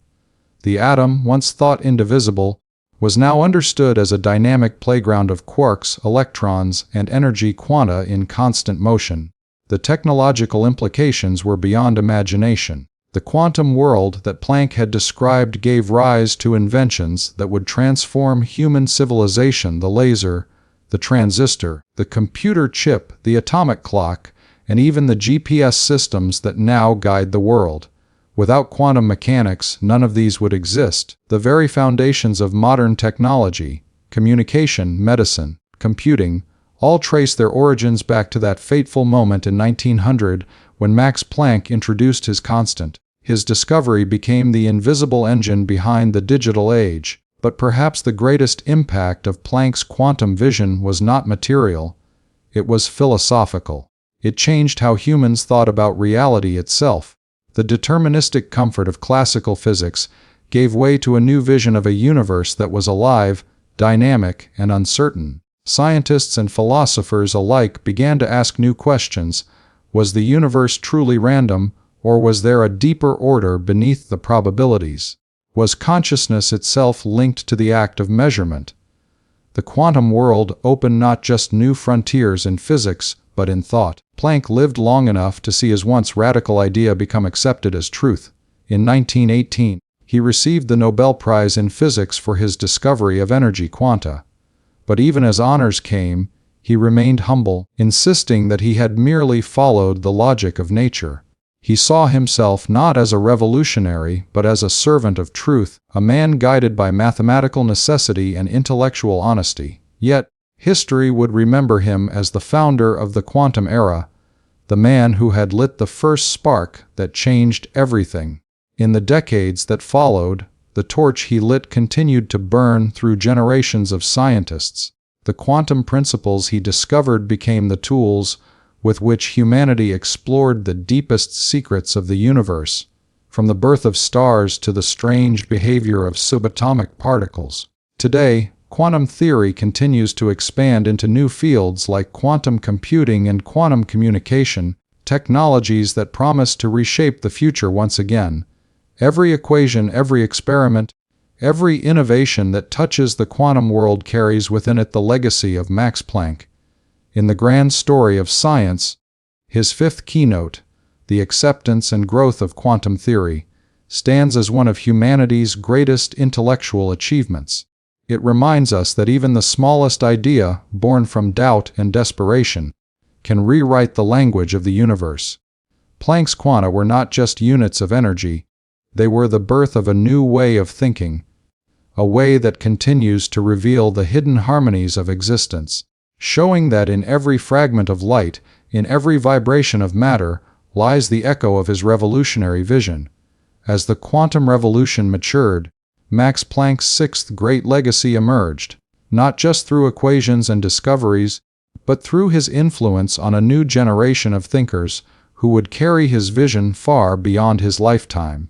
The atom, once thought indivisible, was now understood as a dynamic playground of quarks, electrons, and energy quanta in constant motion. The technological implications were beyond imagination. The quantum world that Planck had described gave rise to inventions that would transform human civilization: the laser, the transistor, the computer chip, the atomic clock, and even the GPS systems that now guide the world. Without quantum mechanics, none of these would exist. The very foundations of modern technology, communication, medicine, computing, all trace their origins back to that fateful moment in 1900 when Max Planck introduced his constant. His discovery became the invisible engine behind the digital age. But perhaps the greatest impact of Planck's quantum vision was not material. It was philosophical. It changed how humans thought about reality itself. The deterministic comfort of classical physics gave way to a new vision of a universe that was alive, dynamic, and uncertain. Scientists and philosophers alike began to ask new questions. Was the universe truly random, or was there a deeper order beneath the probabilities? Was consciousness itself linked to the act of measurement? The quantum world opened not just new frontiers in physics, but in thought. Planck lived long enough to see his once radical idea become accepted as truth. In 1918, he received the Nobel Prize in Physics for his discovery of energy quanta. But even as honors came, he remained humble, insisting that he had merely followed the logic of nature. He saw himself not as a revolutionary, but as a servant of truth, a man guided by mathematical necessity and intellectual honesty. Yet, history would remember him as the founder of the quantum era, the man who had lit the first spark that changed everything. In the decades that followed, the torch he lit continued to burn through generations of scientists. The quantum principles he discovered became the tools with which humanity explored the deepest secrets of the universe, from the birth of stars to the strange behavior of subatomic particles. Today, quantum theory continues to expand into new fields like quantum computing and quantum communication, technologies that promise to reshape the future once again. Every equation, every experiment, every innovation that touches the quantum world carries within it the legacy of Max Planck. In the grand story of science, his fifth keynote, The Acceptance and Growth of Quantum Theory, stands as one of humanity's greatest intellectual achievements. It reminds us that even the smallest idea, born from doubt and desperation, can rewrite the language of the universe. Planck's quanta were not just units of energy, they were the birth of a new way of thinking, a way that continues to reveal the hidden harmonies of existence, showing that in every fragment of light, in every vibration of matter, lies the echo of his revolutionary vision. As the quantum revolution matured, Max Planck's sixth great legacy emerged, not just through equations and discoveries, but through his influence on a new generation of thinkers who would carry his vision far beyond his lifetime.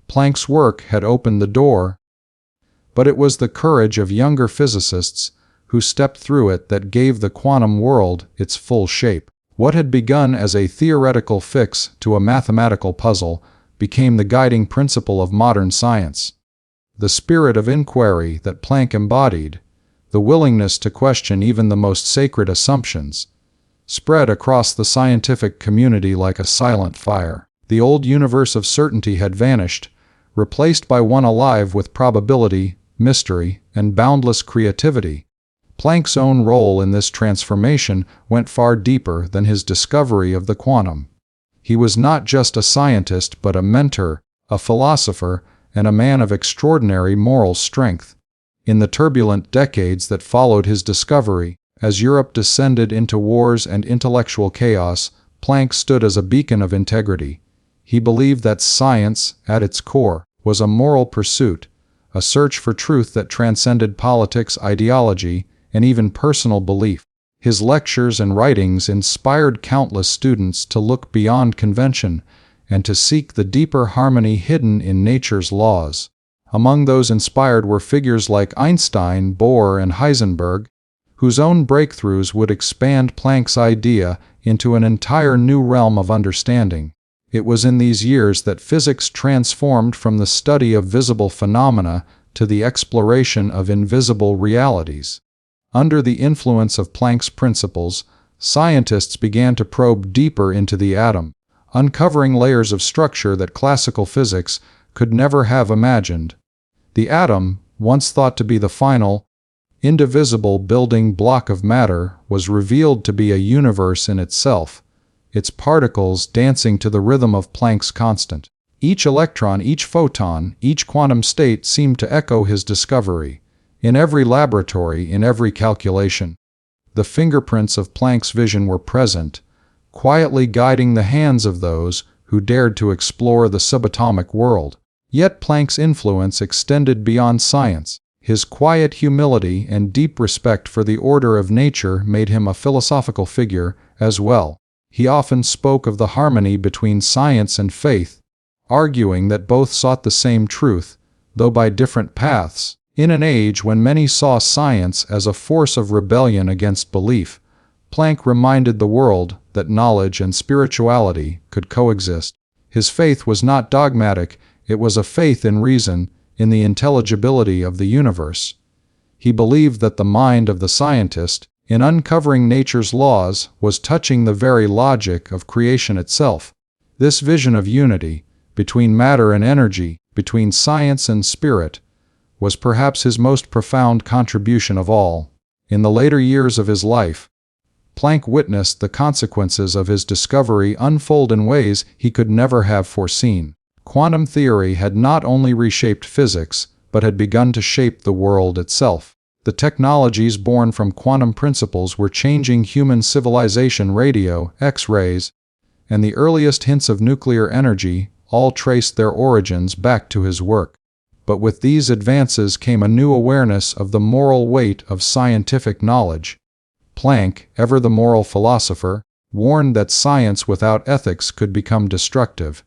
Planck's work had opened the door, but it was the courage of younger physicists who stepped through it that gave the quantum world its full shape. What had begun as a theoretical fix to a mathematical puzzle became the guiding principle of modern science. The spirit of inquiry that Planck embodied, the willingness to question even the most sacred assumptions, spread across the scientific community like a silent fire. The old universe of certainty had vanished, replaced by one alive with probability, mystery, and boundless creativity. Planck's own role in this transformation went far deeper than his discovery of the quantum. He was not just a scientist but a mentor, a philosopher, and a man of extraordinary moral strength. In the turbulent decades that followed his discovery, as Europe descended into wars and intellectual chaos, Planck stood as a beacon of integrity. He believed that science, at its core, was a moral pursuit, a search for truth that transcended politics, ideology, and even personal belief. His lectures and writings inspired countless students to look beyond convention and to seek the deeper harmony hidden in nature's laws. Among those inspired were figures like Einstein, Bohr, and Heisenberg, whose own breakthroughs would expand Planck's idea into an entire new realm of understanding. It was in these years that physics transformed from the study of visible phenomena to the exploration of invisible realities. Under the influence of Planck's principles, scientists began to probe deeper into the atom, uncovering layers of structure that classical physics could never have imagined. The atom, once thought to be the final, indivisible building block of matter, was revealed to be a universe in itself, its particles dancing to the rhythm of Planck's constant. Each electron, each photon, each quantum state seemed to echo his discovery. In every laboratory, in every calculation, the fingerprints of Planck's vision were present, quietly guiding the hands of those who dared to explore the subatomic world. Yet Planck's influence extended beyond science. His quiet humility and deep respect for the order of nature made him a philosophical figure as well. He often spoke of the harmony between science and faith, arguing that both sought the same truth, though by different paths. In an age when many saw science as a force of rebellion against belief, Planck reminded the world that knowledge and spirituality could coexist. His faith was not dogmatic, it was a faith in reason, in the intelligibility of the universe. He believed that the mind of the scientist, in uncovering nature's laws, was touching the very logic of creation itself. This vision of unity, between matter and energy, between science and spirit, was perhaps his most profound contribution of all. In the later years of his life, Planck witnessed the consequences of his discovery unfold in ways he could never have foreseen. Quantum theory had not only reshaped physics, but had begun to shape the world itself. The technologies born from quantum principles were changing human civilization. Radio, X-rays, and the earliest hints of nuclear energy all traced their origins back to his work. But with these advances came a new awareness of the moral weight of scientific knowledge. Planck, ever the moral philosopher, warned that science without ethics could become destructive.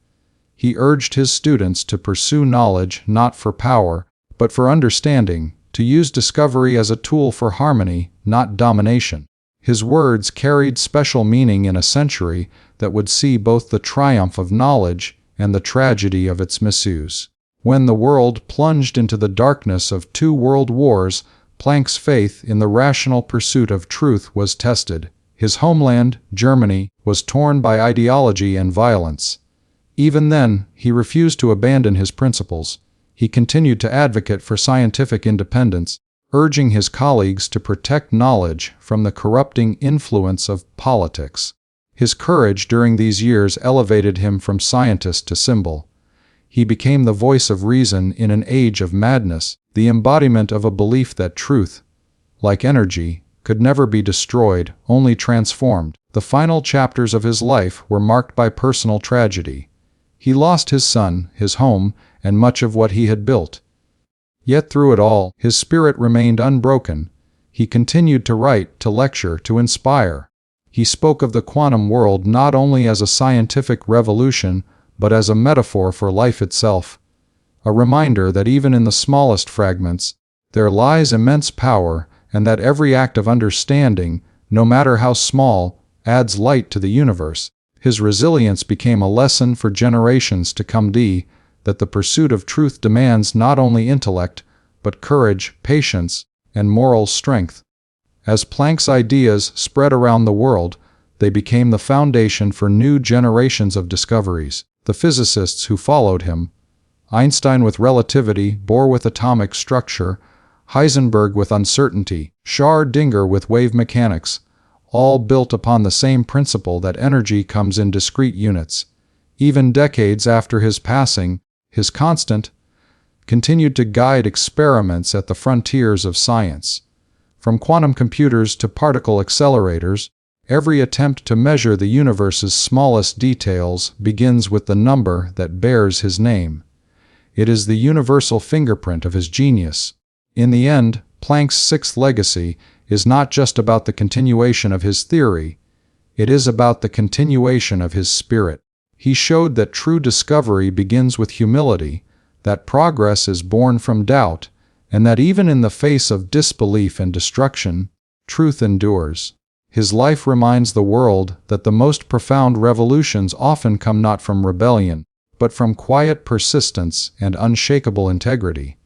He urged his students to pursue knowledge not for power, but for understanding, to use discovery as a tool for harmony, not domination. His words carried special meaning in a century that would see both the triumph of knowledge and the tragedy of its misuse. When the world plunged into the darkness of 2 world wars, Planck's faith in the rational pursuit of truth was tested. His homeland, Germany, was torn by ideology and violence. Even then, he refused to abandon his principles. He continued to advocate for scientific independence, urging his colleagues to protect knowledge from the corrupting influence of politics. His courage during these years elevated him from scientist to symbol. He became the voice of reason in an age of madness, the embodiment of a belief that truth, like energy, could never be destroyed, only transformed. The final chapters of his life were marked by personal tragedy. He lost his son, his home, and much of what he had built. Yet through it all, his spirit remained unbroken. He continued to write, to lecture, to inspire. He spoke of the quantum world not only as a scientific revolution, but as a metaphor for life itself. A reminder that even in the smallest fragments, there lies immense power, and that every act of understanding, no matter how small, adds light to the universe. His resilience became a lesson for generations to come. That the pursuit of truth demands not only intellect, but courage, patience, and moral strength. As Planck's ideas spread around the world, they became the foundation for new generations of discoveries. The physicists who followed him, Einstein with relativity, Bohr with atomic structure, Heisenberg with uncertainty, Schrödinger with wave mechanics, all built upon the same principle that energy comes in discrete units. Even decades after his passing, his constant continued to guide experiments at the frontiers of science. From quantum computers to particle accelerators, every attempt to measure the universe's smallest details begins with the number that bears his name. It is the universal fingerprint of his genius. In the end, Planck's sixth legacy is not just about the continuation of his theory, it is about the continuation of his spirit. He showed that true discovery begins with humility, that progress is born from doubt, and that even in the face of disbelief and destruction, truth endures. His life reminds the world that the most profound revolutions often come not from rebellion, but from quiet persistence and unshakable integrity.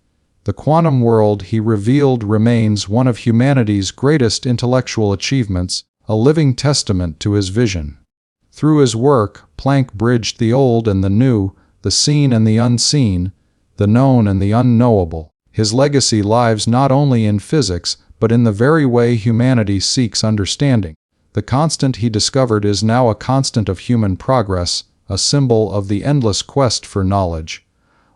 The quantum world he revealed remains one of humanity's greatest intellectual achievements, a living testament to his vision. Through his work, Planck bridged the old and the new, the seen and the unseen, the known and the unknowable. His legacy lies not only in physics, but in the very way humanity seeks understanding. The constant he discovered is now a constant of human progress, a symbol of the endless quest for knowledge.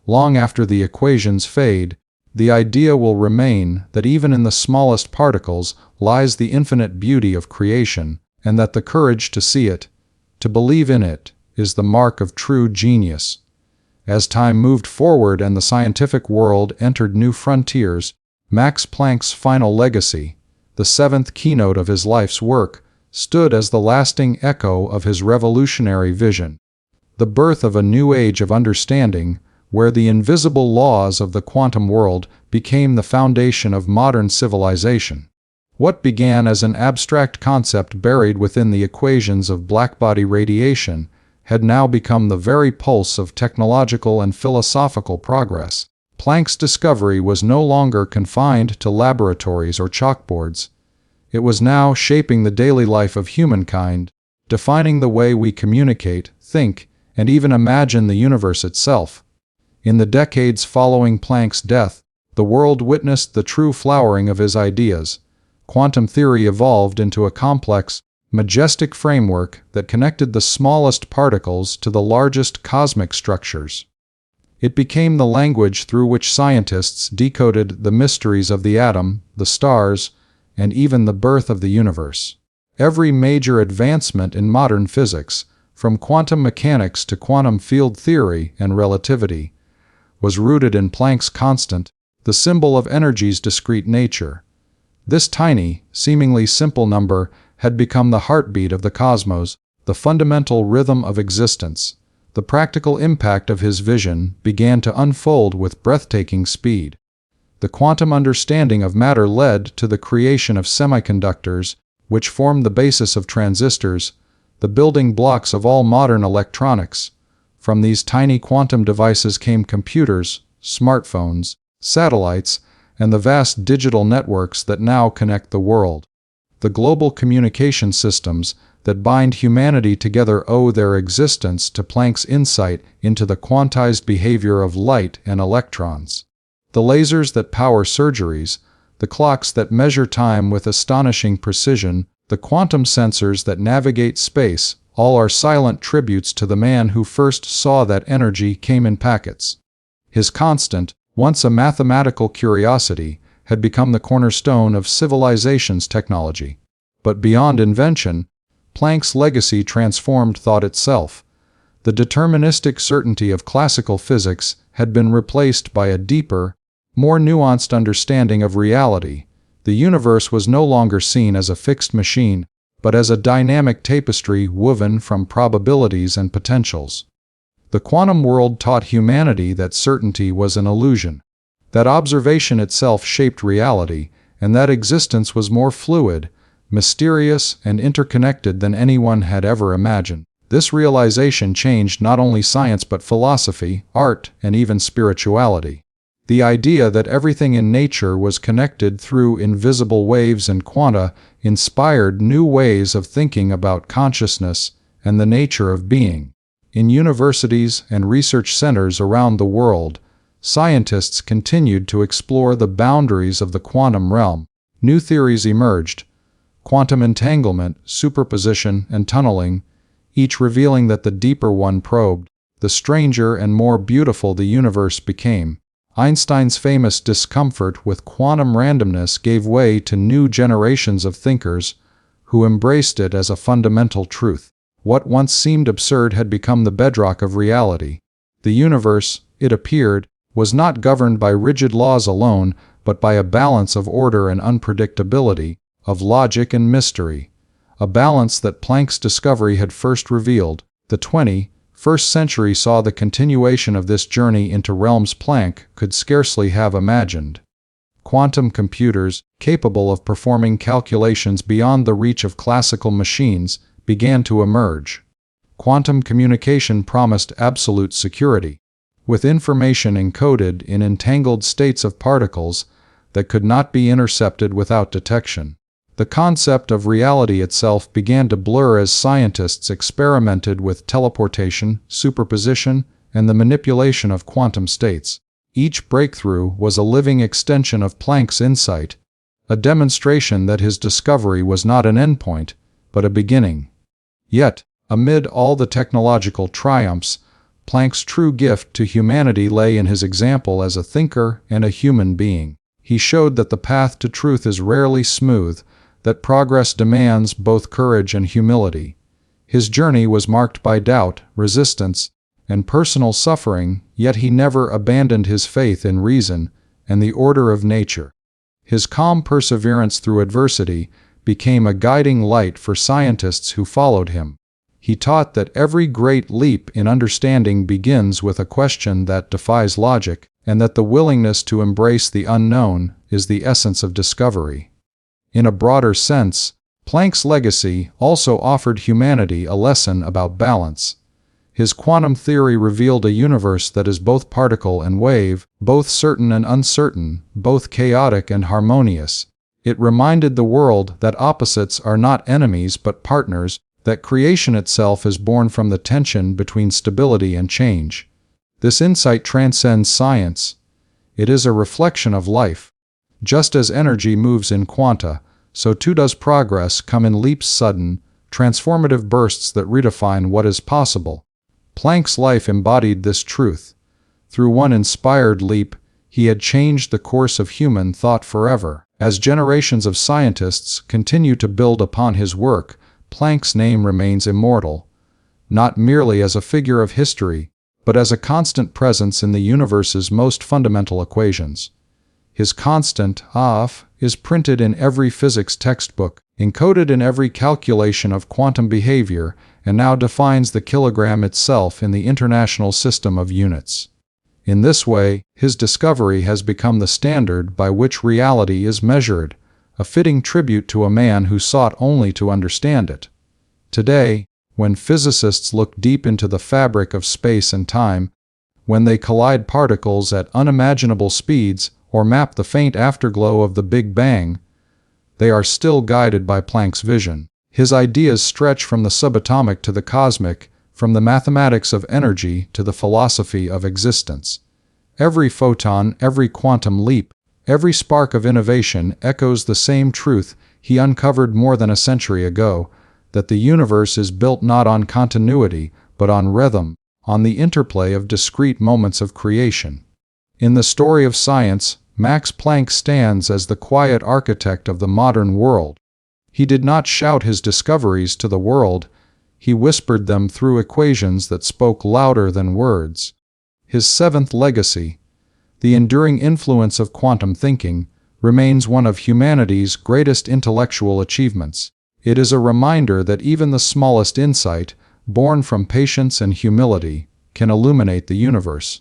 Long after the equations fade, the idea will remain that even in the smallest particles lies the infinite beauty of creation, and that the courage to see it, to believe in it, is the mark of true genius. As time moved forward and the scientific world entered new frontiers, Max Planck's final legacy, the seventh keynote of his life's work, stood as the lasting echo of his revolutionary vision. The birth of a new age of understanding, where the invisible laws of the quantum world became the foundation of modern civilization. What began as an abstract concept buried within the equations of Blackbody radiation had now become the very pulse of technological and philosophical progress. Planck's discovery was no longer confined to laboratories or chalkboards. It was now shaping the daily life of humankind, defining the way we communicate, think, and even imagine the universe itself. In the decades following Planck's death, the world witnessed the true flowering of his ideas. Quantum theory evolved into a complex, majestic framework that connected the smallest particles to the largest cosmic structures. It became the language through which scientists decoded the mysteries of the atom, the stars, and even the birth of the universe. Every major advancement in modern physics, from quantum mechanics to quantum field theory and relativity, was rooted in Planck's constant, the symbol of energy's discrete nature. This tiny, seemingly simple number had become the heartbeat of the cosmos, the fundamental rhythm of existence. The practical impact of his vision began to unfold with breathtaking speed. The quantum understanding of matter led to the creation of semiconductors, which formed the basis of transistors, the building blocks of all modern electronics. From these tiny quantum devices came computers, smartphones, satellites, and the vast digital networks that now connect the world. The global communication systems that bind humanity together owe their existence to Planck's insight into the quantized behavior of light and electrons. The lasers that power surgeries, the clocks that measure time with astonishing precision, the quantum sensors that navigate space, all are silent tributes to the man who first saw that energy came in packets. His constant, once a mathematical curiosity, had become the cornerstone of civilization's technology. But beyond invention, Planck's legacy transformed thought itself. The deterministic certainty of classical physics had been replaced by a deeper, more nuanced understanding of reality. The universe was no longer seen as a fixed machine, but as a dynamic tapestry woven from probabilities and potentials. The quantum world taught humanity that certainty was an illusion, that observation itself shaped reality, and that existence was more fluid, mysterious, and interconnected than anyone had ever imagined. This realization changed not only science but philosophy, art, and even spirituality. The idea that everything in nature was connected through invisible waves and quanta inspired new ways of thinking about consciousness and the nature of being. In universities and research centers around the world, scientists continued to explore the boundaries of the quantum realm. New theories emerged: quantum entanglement, superposition, and tunneling, each revealing that the deeper one probed, the stranger and more beautiful the universe became. Einstein's famous discomfort with quantum randomness gave way to new generations of thinkers who embraced it as a fundamental truth. What once seemed absurd had become the bedrock of reality. The universe, it appeared, was not governed by rigid laws alone, but by a balance of order and unpredictability, of logic and mystery, a balance that Planck's discovery had first revealed. The 21st century saw the continuation of this journey into realms Planck could scarcely have imagined. Quantum computers, capable of performing calculations beyond the reach of classical machines, began to emerge. Quantum communication promised absolute security, with information encoded in entangled states of particles that could not be intercepted without detection. The concept of reality itself began to blur as scientists experimented with teleportation, superposition, and the manipulation of quantum states. Each breakthrough was a living extension of Planck's insight, a demonstration that his discovery was not an endpoint, but a beginning. Yet, amid all the technological triumphs, Planck's true gift to humanity lay in his example as a thinker and a human being. He showed that the path to truth is rarely smooth, that progress demands both courage and humility. His journey was marked by doubt, resistance, and personal suffering, yet he never abandoned his faith in reason and the order of nature. His calm perseverance through adversity became a guiding light for scientists who followed him. He taught that every great leap in understanding begins with a question that defies logic, and that the willingness to embrace the unknown is the essence of discovery. In a broader sense, Planck's legacy also offered humanity a lesson about balance. His quantum theory revealed a universe that is both particle and wave, both certain and uncertain, both chaotic and harmonious. It reminded the world that opposites are not enemies but partners, that creation itself is born from the tension between stability and change. This insight transcends science. It is a reflection of life. Just as energy moves in quanta, so too does progress come in leaps, sudden, transformative bursts that redefine what is possible. Planck's life embodied this truth. Through one inspired leap, he had changed the course of human thought forever. As generations of scientists continue to build upon his work, Planck's name remains immortal, not merely as a figure of history, but as a constant presence in the universe's most fundamental equations. His constant "of" is printed in every physics textbook, encoded in every calculation of quantum behavior, and now defines the kilogram itself in the international system of units. In this way, his discovery has become the standard by which reality is measured, a fitting tribute to a man who sought only to understand it. Today, when physicists look deep into the fabric of space and time, when they collide particles at unimaginable speeds or map the faint afterglow of the Big Bang, they are still guided by Planck's vision. His ideas stretch from the subatomic to the cosmic, from the mathematics of energy to the philosophy of existence. Every photon, every quantum leap, Every spark of innovation echoes the same truth he uncovered more than a century ago, that the universe is built not on continuity, but on rhythm, on the interplay of discrete moments of creation. In the story of science, Max Planck stands as the quiet architect of the modern world. He did not shout his discoveries to the world, he whispered them through equations that spoke louder than words. His seventh legacy, the enduring influence of quantum thinking, remains one of humanity's greatest intellectual achievements. It is a reminder that even the smallest insight, born from patience and humility, can illuminate the universe.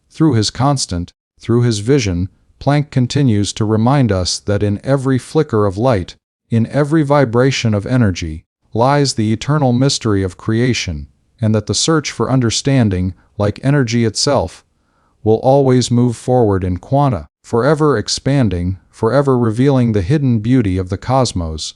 Through his vision, Planck continues to remind us that in every flicker of light, in every vibration of energy, lies the eternal mystery of creation, and that the search for understanding, like energy itself, will always move forward in quanta, forever expanding, forever revealing the hidden beauty of the cosmos.